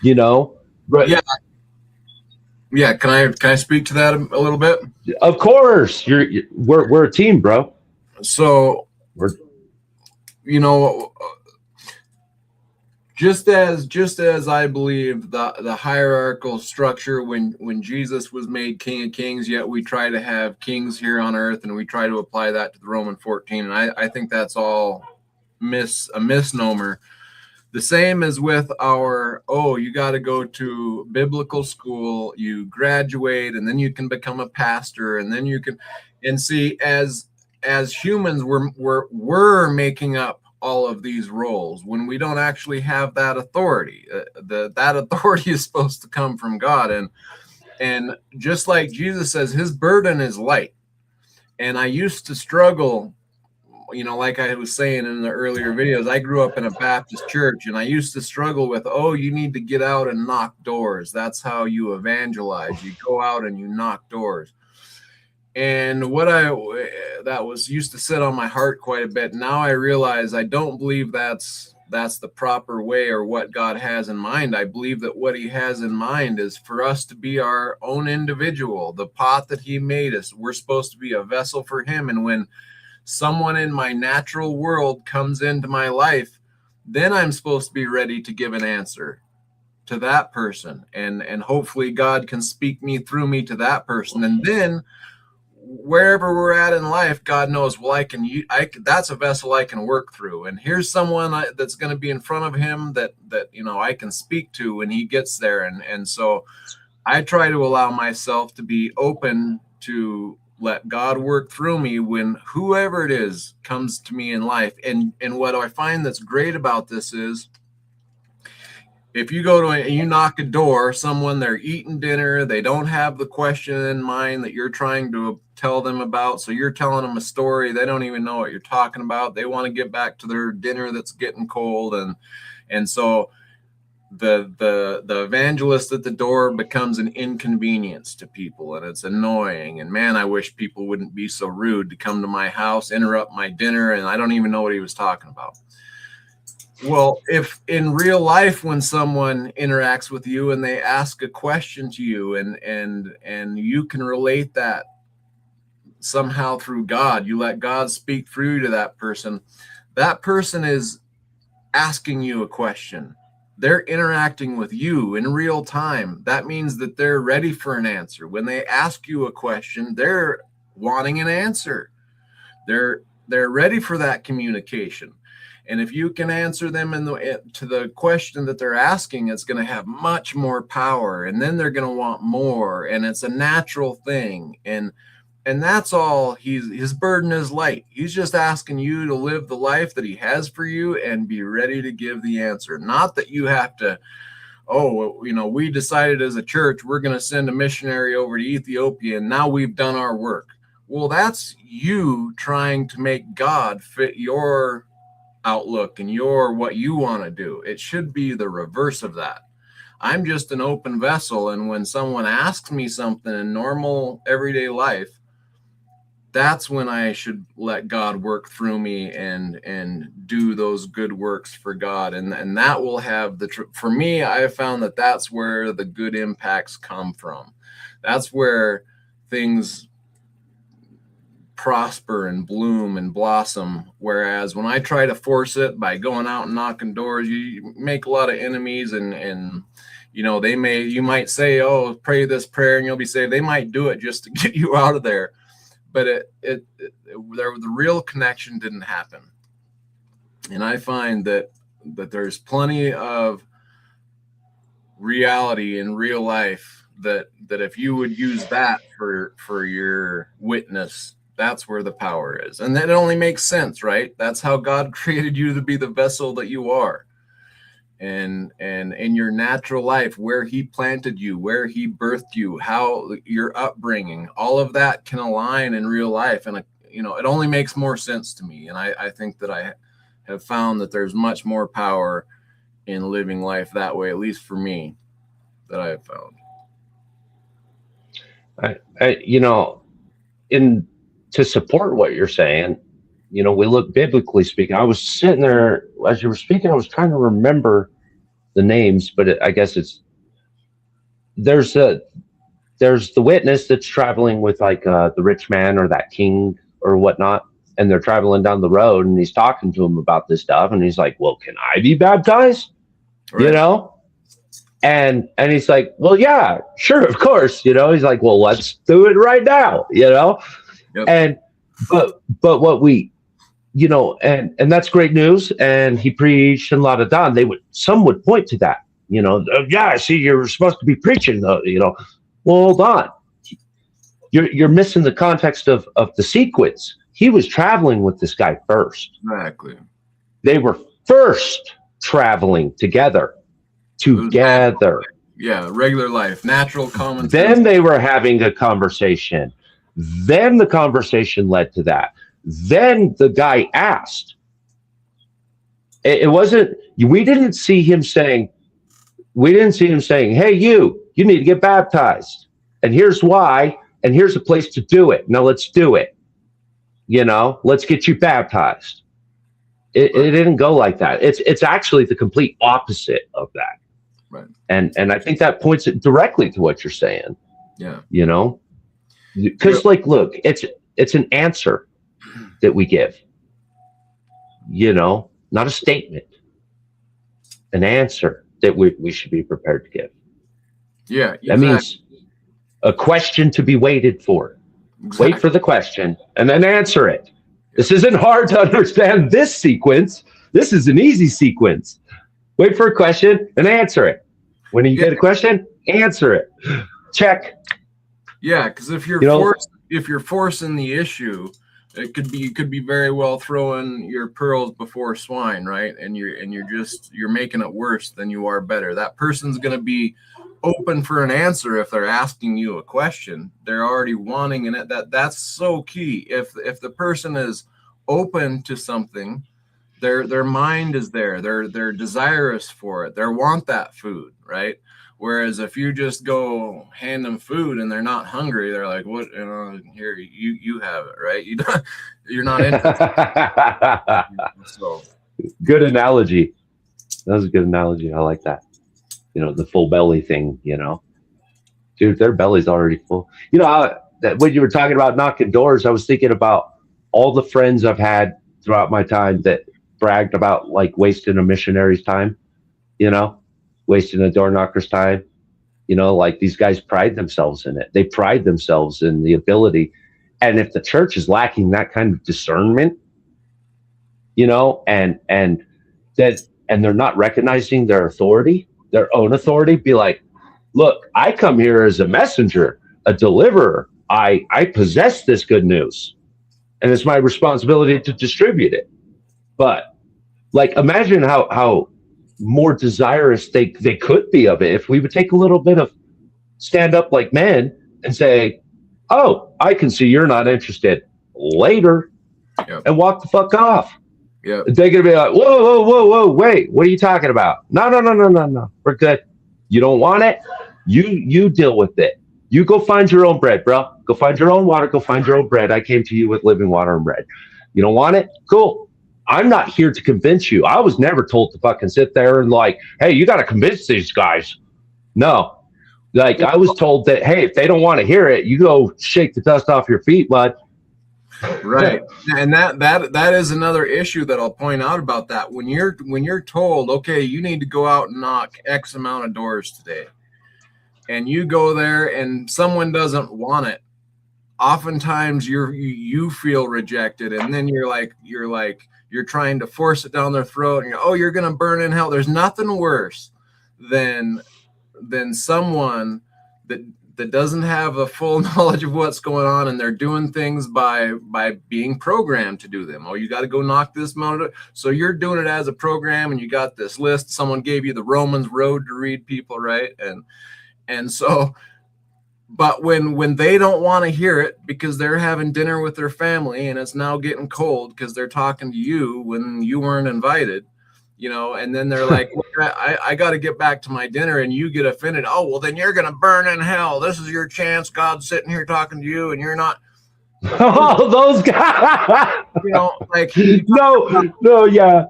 Right? Yeah. Can I speak to that a little bit? Of course, we're a team, bro. So We're just as I believe the hierarchical structure when Jesus was made King of Kings, yet we try to have kings here on earth, and we try to apply that to the Roman 14, and I think that's all a misnomer. The same as with you got to go to biblical school, you graduate, and then you can become a pastor, and then you can, and see, as humans, we're making up all of these roles when we don't actually have that authority. That authority is supposed to come from God, and just like Jesus says, his burden is light. And I used to struggle, like I was saying in the earlier videos, I grew up in a Baptist church, and I used to struggle with, you need to get out and knock doors. That's how you evangelize. You go out and you knock doors. And that was used to sit on my heart quite a bit. Now I realize I don't believe that's the proper way or what God has in mind. I believe that what he has in mind is for us to be our own individual, the pot that he made us. We're supposed to be a vessel for him. And when someone in my natural world comes into my life, then I'm supposed to be ready to give an answer to that person. And hopefully God can speak me through me to that person. And then wherever we're at in life, God knows, well, that's a vessel I can work through. And here's someone that's going to be in front of him that I can speak to when he gets there. And so I try to allow myself to be open to let God work through me when whoever it is comes to me in life. And what I find that's great about this is, if you go to you knock a door, someone, they're eating dinner, they don't have the question in mind that you're trying to tell them about. So you're telling them a story. They don't even know what you're talking about. They want to get back to their dinner that's getting cold. And so the evangelist at the door becomes an inconvenience to people, and it's annoying. And man, I wish people wouldn't be so rude to come to my house, interrupt my dinner, and I don't even know what he was talking about. Well, if in real life, when someone interacts with you and they ask a question to you, and you can relate that somehow through God, you let God speak through to that person is asking you a question. They're interacting with you in real time. That means that they're ready for an answer. When they ask you a question, they're wanting an answer. They're ready for that communication. And if you can answer them to the question that they're asking, it's going to have much more power. And then they're going to want more. And it's a natural thing. And that's all. His burden is light. He's just asking you to live the life that he has for you and be ready to give the answer. Not that you have to, we decided as a church, we're going to send a missionary over to Ethiopia, and now we've done our work. Well, that's you trying to make God fit your outlook and what you want to do. It should be the reverse of that. I'm just an open vessel, and when someone asks me something in normal everyday life, that's when I should let God work through me and do those good works for God, and that will have for me, I have found that that's where the good impacts come from. That's where things prosper and bloom and blossom. Whereas when I try to force it by going out and knocking doors, you make a lot of enemies, and you might say, pray this prayer and you'll be saved. They might do it just to get you out of there, but the real connection didn't happen. And I find that there's plenty of reality in real life that if you would use that for your witness, that's where the power is. And that only makes sense, right? That's how God created you to be the vessel that you are. And in your natural life, where he planted you, where he birthed you, how your upbringing, all of that can align in real life. And, it only makes more sense to me. And I think that I have found that there's much more power in living life that way, at least for me, that I have found. In to support what you're saying, we look biblically speaking. I was sitting there as you were speaking. I was trying to remember the names, but I guess there's the witness that's traveling with like the rich man or that king or whatnot, and they're traveling down the road, and he's talking to him about this stuff, and he's like, "Well, can I be baptized?" Right. And he's like, "Well, yeah, sure, of course." He's like, "Well, let's do it right now." Yep. And but what we and that's great news. And he preached and la da da. Some would point to that. Yeah, I see you're supposed to be preaching though. Well, hold on. You're missing the context of the sequence. He was traveling with this guy first. Exactly. They were first traveling together. Yeah, regular life, natural common sense. Then they were having a conversation. Then the conversation led to that. Then the guy asked. It wasn't, we didn't see him saying, "Hey, you need to get baptized. And here's why. And here's a place to do it. Now let's do it. Let's get you baptized." It didn't go like that. It's actually the complete opposite of that. Right. And I think that points it directly to what you're saying. Yeah. Because look, it's an answer that we give, not a statement, an answer that we should be prepared to give. Yeah. Exactly. That means a question to be waited for. Exactly. Wait for the question and then answer it. This isn't hard to understand this sequence. This is an easy sequence. Wait for a question and answer it. When you get a question, answer it. Check. Yeah, because if you're forcing the issue, you could be very well throwing your pearls before swine, right? And you're making it worse than you are better. That person's going to be open for an answer if they're asking you a question. They're already wanting it. That's so key. If the person is open to something, their mind is there. They're desirous for it. They want that food, right? Whereas if you just go hand them food and they're not hungry, they're like, "What? Here, you have it, right? You're not interested." So, good analogy. That was a good analogy. I like that. The full belly thing. Dude, their belly's already full. When you were talking about knocking doors, I was thinking about all the friends I've had throughout my time that bragged about like wasting a missionary's time. Wasting a door knocker's time. Like these guys pride themselves in it. They pride themselves in the ability. And if the church is lacking that kind of discernment, and they're not recognizing their authority, their own authority, be like, "Look, I come here as a messenger, a deliverer. I possess this good news, and it's my responsibility to distribute it." But like, imagine how more desirous they could be of it if we would take a little bit of stand up like men and say, "Oh, I can see you're not interested. Later." Yep. And walk the fuck off. Yeah. They're gonna be like, whoa, wait, what are you talking about? No. We're good. You don't want it? You deal with it. You go find your own bread, bro. Go find your own water, go find your own bread. I came to you with living water and bread. You don't want it? Cool. I'm not here to convince you. I was never told to fucking sit there and like, "Hey, you got to convince these guys." No. Like, I was told that, hey, if they don't want to hear it, you go shake the dust off your feet, bud. Right. And that is another issue that I'll point out about that. When you're told, "Okay, you need to go out and knock X amount of doors today," and you go there and someone doesn't want it, oftentimes you feel rejected, and then you're trying to force it down their throat, and you're going to burn in hell. There's nothing worse than someone that doesn't have a full knowledge of what's going on, and they're doing things by being programmed to do them. Oh, you got to go knock this mountain. So you're doing it as a program, and you got this list. Someone gave you the Romans road to read, people, right? And so, but when they don't want to hear it because they're having dinner with their family and it's now getting cold because they're talking to you when you weren't invited, and then they're like, I got to get back to my dinner, and you get offended. Oh, well, then you're going to burn in hell. This is your chance. God's sitting here talking to you, and you're not. Oh, those guys. Like, no, yeah.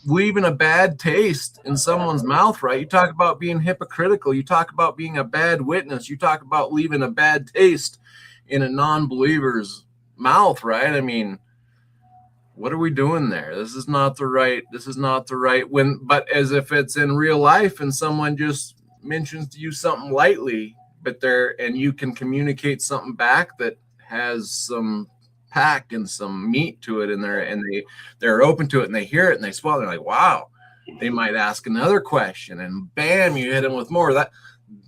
Leaving a bad taste in someone's mouth, right? You talk about being hypocritical. You talk about being a bad witness. You talk about leaving a bad taste in a non-believer's mouth, right? I mean, what are we doing there? This is not the right but as if it's in real life and someone just mentions to you something lightly, and you can communicate something back that has some pack and some meat to it, and they're open to it, and they hear it and they swallow. They're like, wow. They might ask another question, and bam, you hit them with more.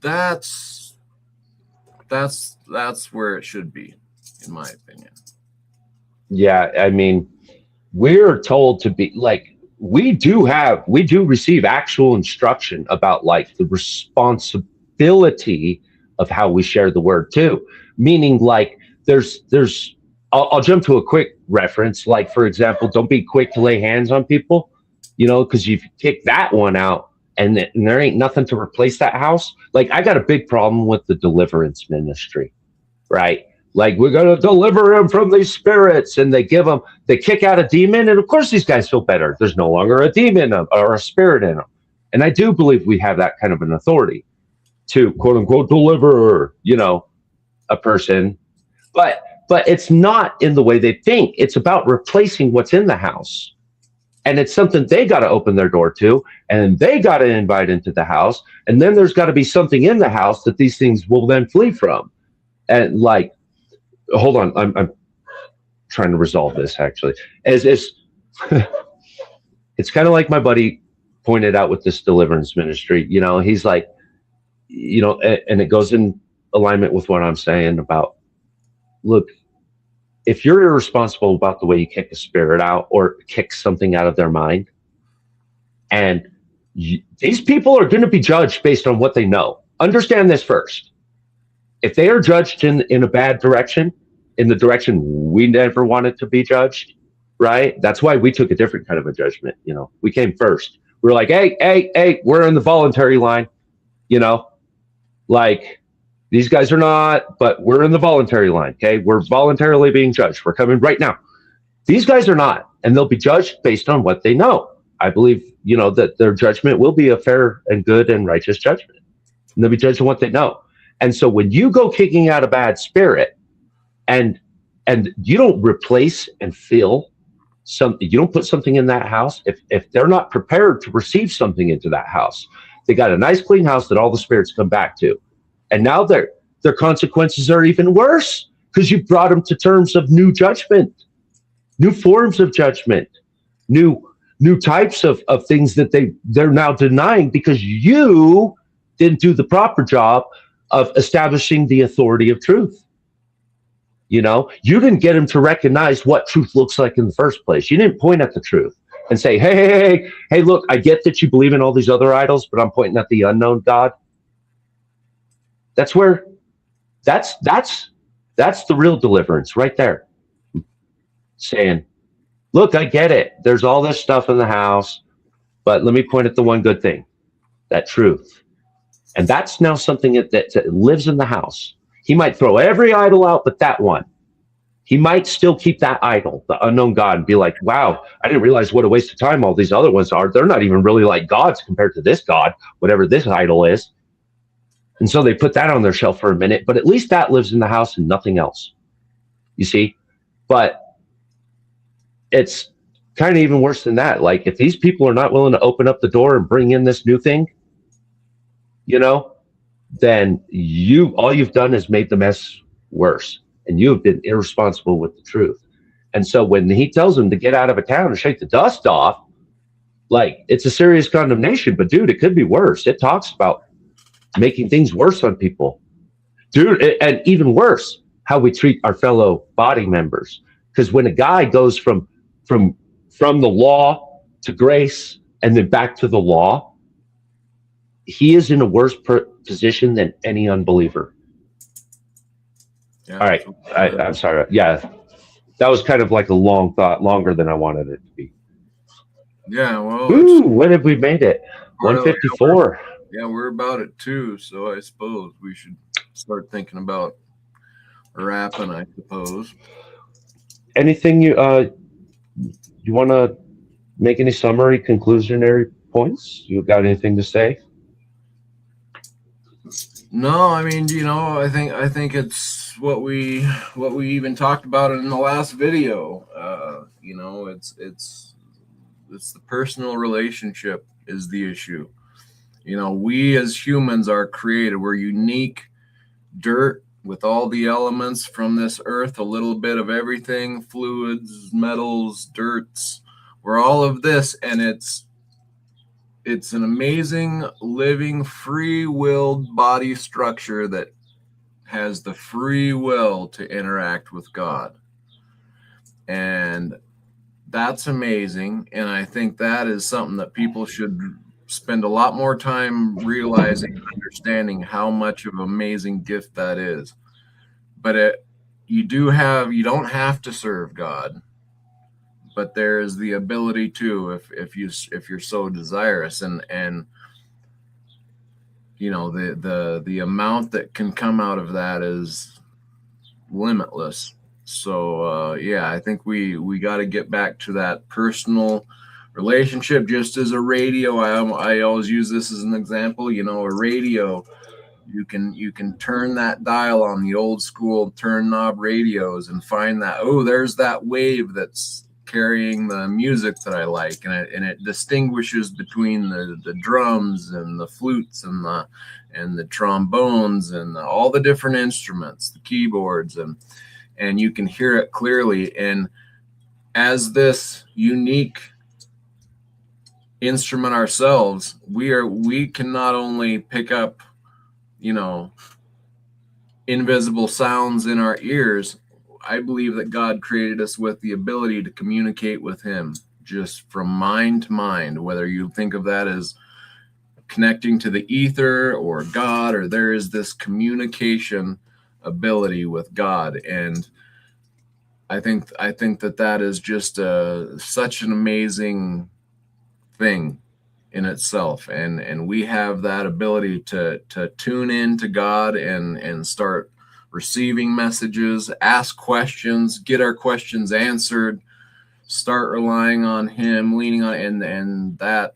That's where it should be, in my opinion. Yeah, I mean, we're told to be like, we do receive actual instruction about like the responsibility of how we share the word too. Meaning like I'll jump to a quick reference. Like, for example, don't be quick to lay hands on people, because you kick that one out and there ain't nothing to replace that house. Like, I got a big problem with the deliverance ministry, right? Like, we're going to deliver them from these spirits, and they kick out a demon. And of course, these guys feel better. There's no longer a demon or a spirit in them. And I do believe we have that kind of an authority to quote unquote deliver, a person. But it's not in the way they think. It's about replacing what's in the house. And it's something they got to open their door to, and they got to invite into the house. And then there's got to be something in the house that these things will then flee from. And like, hold on, I'm trying to resolve this actually. It's kind of like my buddy pointed out with this deliverance ministry. He's like, and it goes in alignment with what I'm saying about, look, if you're irresponsible about the way you kick a spirit out or kick something out of their mind, and these people are going to be judged based on what they know. Understand this first. If they are judged in a bad direction, in the direction we never wanted to be judged, right? That's why we took a different kind of a judgment. We came first. We were like, hey, we're in the voluntary line, like, these guys are not, but we're in the voluntary line, okay? We're voluntarily being judged. We're coming right now. These guys are not, and they'll be judged based on what they know. I believe, that their judgment will be a fair and good and righteous judgment. And they'll be judged on what they know. And so when you go kicking out a bad spirit and you don't replace and fill something, you don't put something in that house, if they're not prepared to receive something into that house, they got a nice clean house that all the spirits come back to. And now their consequences are even worse because you brought them to terms of new judgment, new forms of judgment, new types of things that they're now denying because you didn't do the proper job of establishing the authority of truth. You didn't get them to recognize what truth looks like in the first place. You didn't point at the truth and say, hey, look, I get that you believe in all these other idols, but I'm pointing at the unknown God. That's the real deliverance right there. Saying, look, I get it. There's all this stuff in the house, but let me point at the one good thing, that truth. And that's now something that lives in the house. He might throw every idol out but that one. He might still keep that idol, the unknown God, and be like, wow, I didn't realize what a waste of time all these other ones are. They're not even really like gods compared to this God, whatever this idol is. And so they put that on their shelf for a minute, but at least that lives in the house and nothing else. You see? But it's kind of even worse than that. Like, if these people are not willing to open up the door and bring in this new thing, then all you've done is made the mess worse. And you have been irresponsible with the truth. And so when he tells them to get out of a town and shake the dust off, like, it's a serious condemnation. But dude, it could be worse. It talks about making things worse on people. dude. And even worse, how we treat our fellow body members. Because when a guy goes from from the law to grace and then back to the law, he is in a worse position than any unbeliever. Yeah. All right, I'm sorry. Yeah, that was kind of like a long thought, longer than I wanted it to be. Yeah, well, it's Ooh, when have we made it? 154. Yeah, we're about it too. So I suppose we should start thinking about wrapping, I suppose. Anything you want to make any summary, conclusionary points? You got anything to say? No, I mean, I think it's what we even talked about in the last video. It's the personal relationship is the issue. We as humans are created. We're unique dirt with all the elements from this earth, a little bit of everything, fluids, metals, dirts. We're all of this, and it's an amazing living free-willed body structure that has the free will to interact with God. And that's amazing. And I think that is something that people should spend a lot more time realizing and understanding how much of an amazing gift that is. But you don't have to serve God, but there is the ability to, if you're so desirous, and the amount that can come out of that is limitless. So yeah, I think we got to get back to that personal relationship. Just as a radio, I always use this as an example. A radio, you can turn that dial on the old school turn knob radios and find that, oh, there's that wave that's carrying the music that I like, and it distinguishes between the drums and the flutes and the trombones and all the different instruments, the keyboards, and you can hear it clearly. And as this unique instrument ourselves, we can not only pick up invisible sounds in our ears. I believe that God created us with the ability to communicate with him just from mind to mind, whether you think of that as connecting to the ether or God, or there is this communication ability with God. And I think that is just such an amazing thing in itself, and we have that ability to tune in to God and start receiving messages, ask questions, get our questions answered, start relying on him, leaning on, and that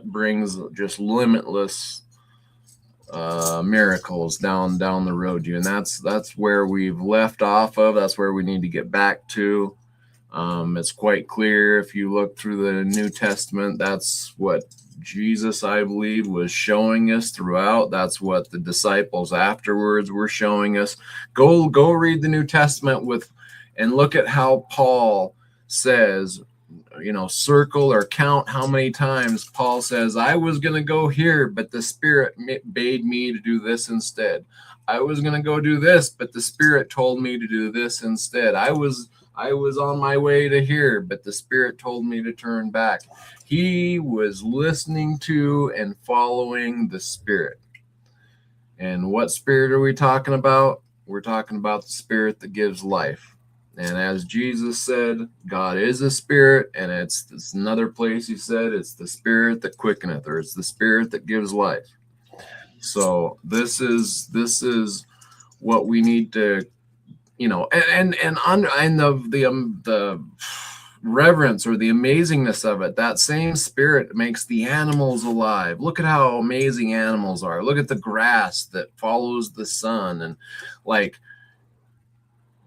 brings just limitless miracles down the road. And that's where we've left off of. That's where we need to get back to. It's quite clear if you look through the New Testament. That's what Jesus, I believe, was showing us throughout. That's what the disciples afterwards were showing us. Go read the New Testament and look at how Paul says, circle or count how many times Paul says, I was going to go here, but the Spirit bade me to do this instead. I was going to go do this, but the Spirit told me to do this instead. I was on my way to here, but the Spirit told me to turn back. He was listening to and following the Spirit. And what Spirit are we talking about? We're talking about the Spirit that gives life. And as Jesus said, God is a spirit, and it's another place he said, it's the Spirit that quickeneth, or it's the Spirit that gives life. So this is what we need to, and the reverence or the amazingness of it. That same Spirit makes the animals alive. Look at how amazing animals are. Look at the grass that follows the sun, and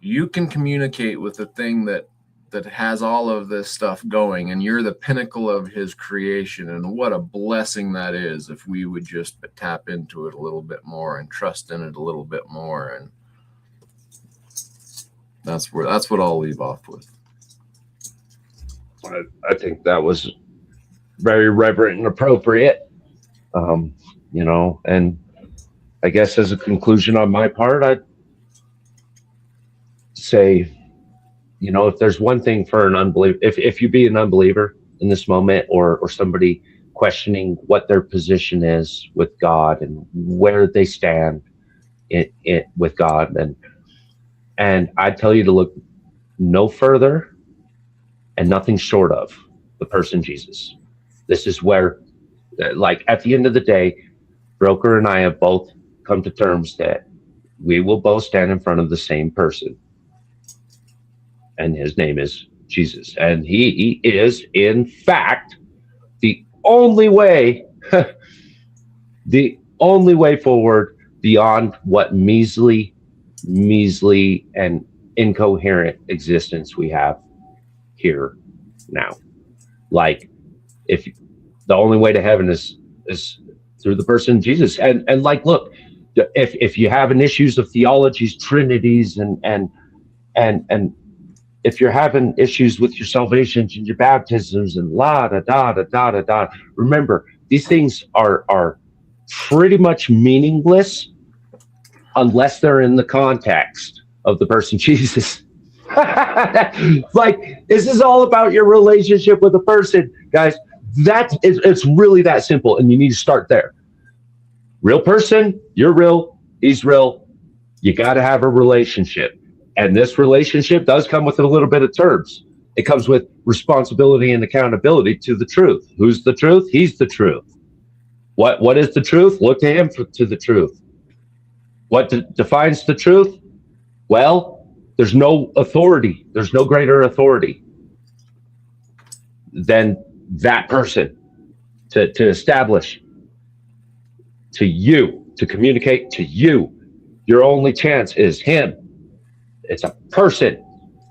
you can communicate with the thing that has all of this stuff going, and you're the pinnacle of his creation. And what a blessing that is if we would just tap into it a little bit more and trust in it a little bit more. And that's what I'll leave off with. I think that was very reverent and appropriate. And I guess as a conclusion on my part, I'd say, if there's one thing for an unbeliever, if you be an unbeliever in this moment, or somebody questioning what their position is with God and where they stand with God, and I tell you to look no further and nothing short of the person Jesus. This is where, like, at the end of the day, Broker and I have both come to terms that we will both stand in front of the same person, and his name is Jesus. And he is, in fact, the only way, the only way forward beyond what measly, and incoherent existence we have here now. Like, if the only way to heaven is through the person of Jesus, and like, look, if you have an issues of theologies, trinities, and if you're having issues with your salvations and your baptisms and la da da da da da da, remember, these things are pretty much meaningless unless they're in the context of the person Jesus. Like, this is all about your relationship with a person, guys. It's really that simple, and you need to start there. Real person, you're real, he's real. You got to have a relationship, and this relationship does come with a little bit of terms. It comes with responsibility and accountability to the truth. Who's the truth? He's the truth. What is the truth? Look to him to the truth. What defines the truth? Well, there's no authority. There's no greater authority than that person to establish to you, to communicate to you. Your only chance is him. It's a person.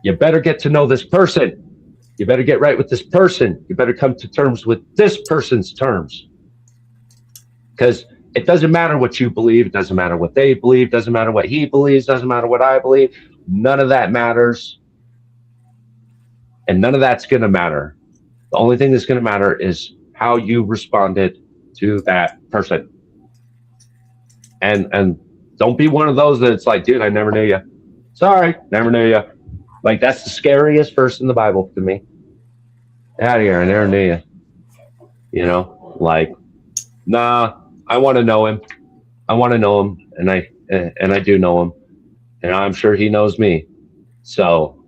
You better get to know this person. You better get right with this person. You better come to terms with this person's terms. Because it doesn't matter what you believe. It doesn't matter what they believe. It doesn't matter what he believes. It doesn't matter what I believe. None of that matters. And none of that's going to matter. The only thing that's going to matter is how you responded to that person. And don't be one of those that it's like, dude, I never knew you. Sorry, never knew you. Like, that's the scariest verse in the Bible to me. Get out of here, I never knew you. Like, nah, I want to know him. I want to know him, and I do know him, and I'm sure he knows me. So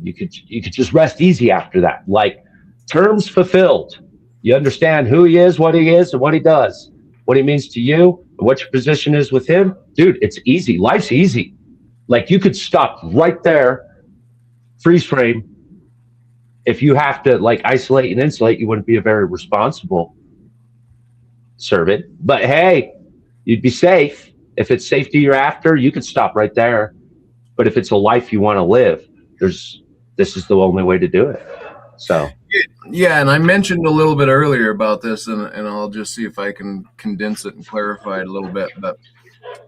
you could just rest easy after that. Like, terms fulfilled. You understand who he is, and what he does, what he means to you, and what your position is with him. Dude, it's easy. Life's easy. Like, you could stop right there, freeze frame. If you have to, like, isolate and insulate, you wouldn't be a very responsible servant. But hey, you'd be safe. If it's safety you're after, you could stop right there. But if it's a life you want to live, this is the only way to do it. So yeah, and I mentioned a little bit earlier about this, and I'll just see if I can condense it and clarify it a little bit. But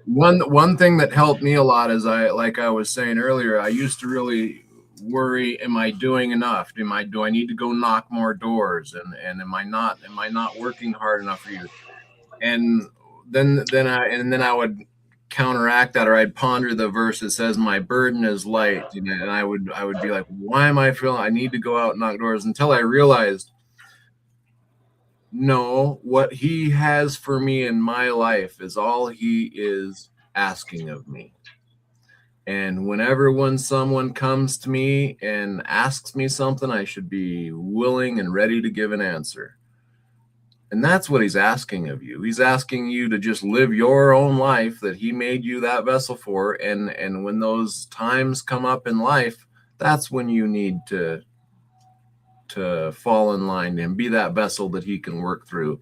one thing that helped me a lot is, like I was saying earlier, I used to really worry, am I doing enough? Do I need to go knock more doors? And am I not working hard enough for you? And then I would counteract that, or I'd ponder the verse that says, my burden is light, and I would be like, why am I feeling I need to go out and knock doors? Until I realized, no, what he has for me in my life is all he is asking of me. And when someone comes to me and asks me something, I should be willing and ready to give an answer. And that's what he's asking of you. He's asking you to just live your own life that he made you that vessel for. And when those times come up in life, that's when you need to fall in line and be that vessel that he can work through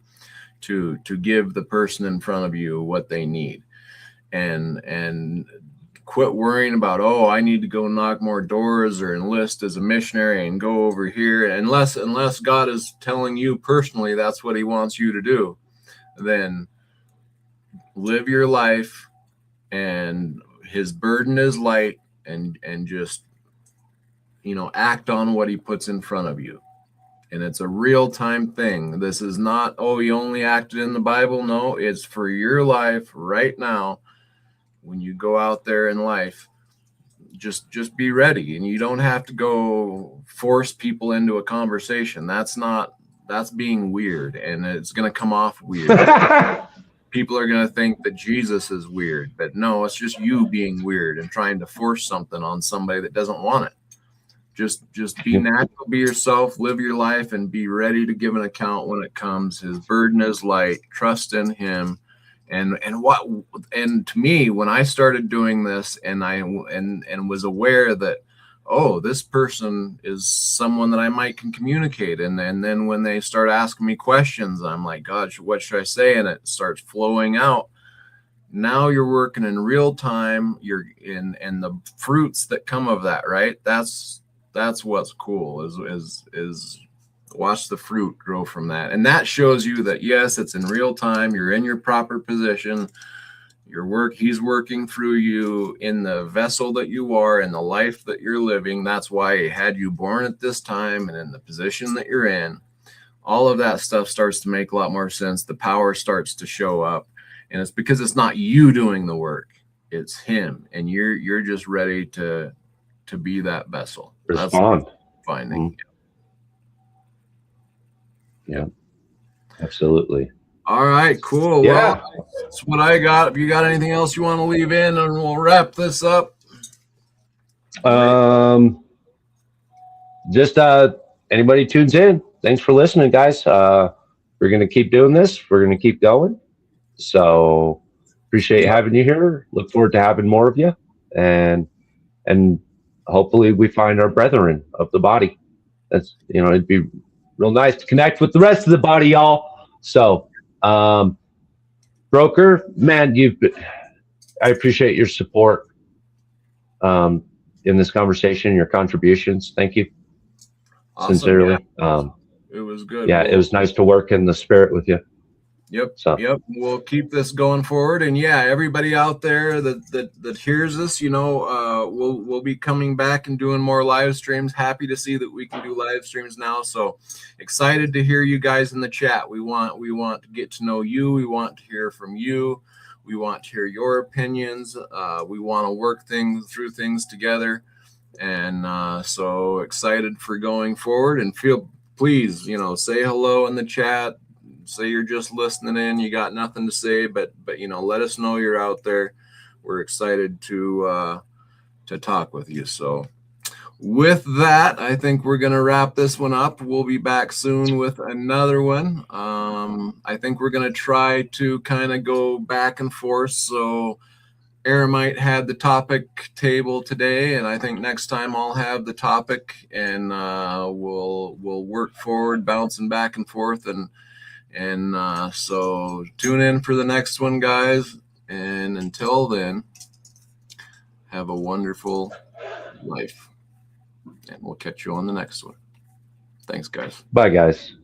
to give the person in front of you what they need. And quit worrying about, oh, I need to go knock more doors or enlist as a missionary and go over here. Unless God is telling you personally that's what he wants you to do, then live your life, and his burden is light, and just, act on what he puts in front of you. And it's a real-time thing. This is not, oh, you only acted in the Bible. No, it's for your life right now. When you go out there in life, just be ready. And you don't have to go force people into a conversation. That's being weird, and it's going to come off weird. People are going to think that Jesus is weird, but no, it's just you being weird and trying to force something on somebody that doesn't want it. Just be natural, be yourself, live your life, and be ready to give an account when it comes. His burden is light. Trust in him. And to me, when I started doing this, and I was aware that, oh, this person is someone that I might can communicate, and then when they start asking me questions, I'm like, God, what should I say? And it starts flowing out. Now you're working in real time. You're in, and the fruits that come of that, right? That's what's cool is watch the fruit grow from that. And that shows you that, yes, it's in real time. You're in your proper position. He's working through you in the vessel that you are, in the life that you're living. That's why he had you born at this time and in the position that you're in. All of that stuff starts to make a lot more sense. The power starts to show up. And it's because it's not you doing the work. It's him. And you're just ready to be that vessel. Respond. That's finding. Yeah, absolutely. All right, cool. Yeah. Well, that's what I got. If you got anything else you want to leave in, and we'll wrap this up. Just anybody tunes in, thanks for listening, guys. We're going to keep doing this. We're going to keep going. So appreciate having you here. Look forward to having more of you. And hopefully we find our brethren of the body. That's, it'd be real nice to connect with the rest of the body, y'all. So, Broker, man, I appreciate your support in this conversation, your contributions. Thank you. Awesome, sincerely. Yeah. It was good. Yeah, it was nice to work in the spirit with you. Yep. Yep. We'll keep this going forward, and yeah, everybody out there that hears this, we'll be coming back and doing more live streams. Happy to see that we can do live streams now. So excited to hear you guys in the chat. We want to get to know you. We want to hear from you. We want to hear your opinions. We want to work through things together, and so excited for going forward. And please, say hello in the chat. Say you're just listening in, you got nothing to say, but let us know you're out there. We're excited to talk with you. So with that, I think we're going to wrap this one up. We'll be back soon with another one. I think we're going to try to kind of go back and forth. So Eremite had the topic table today, and I think next time I'll have the topic, and we'll work forward, bouncing back and forth, and so tune in for the next one, guys. And until then, have a wonderful life. And we'll catch you on the next one. Thanks, guys. Bye, guys.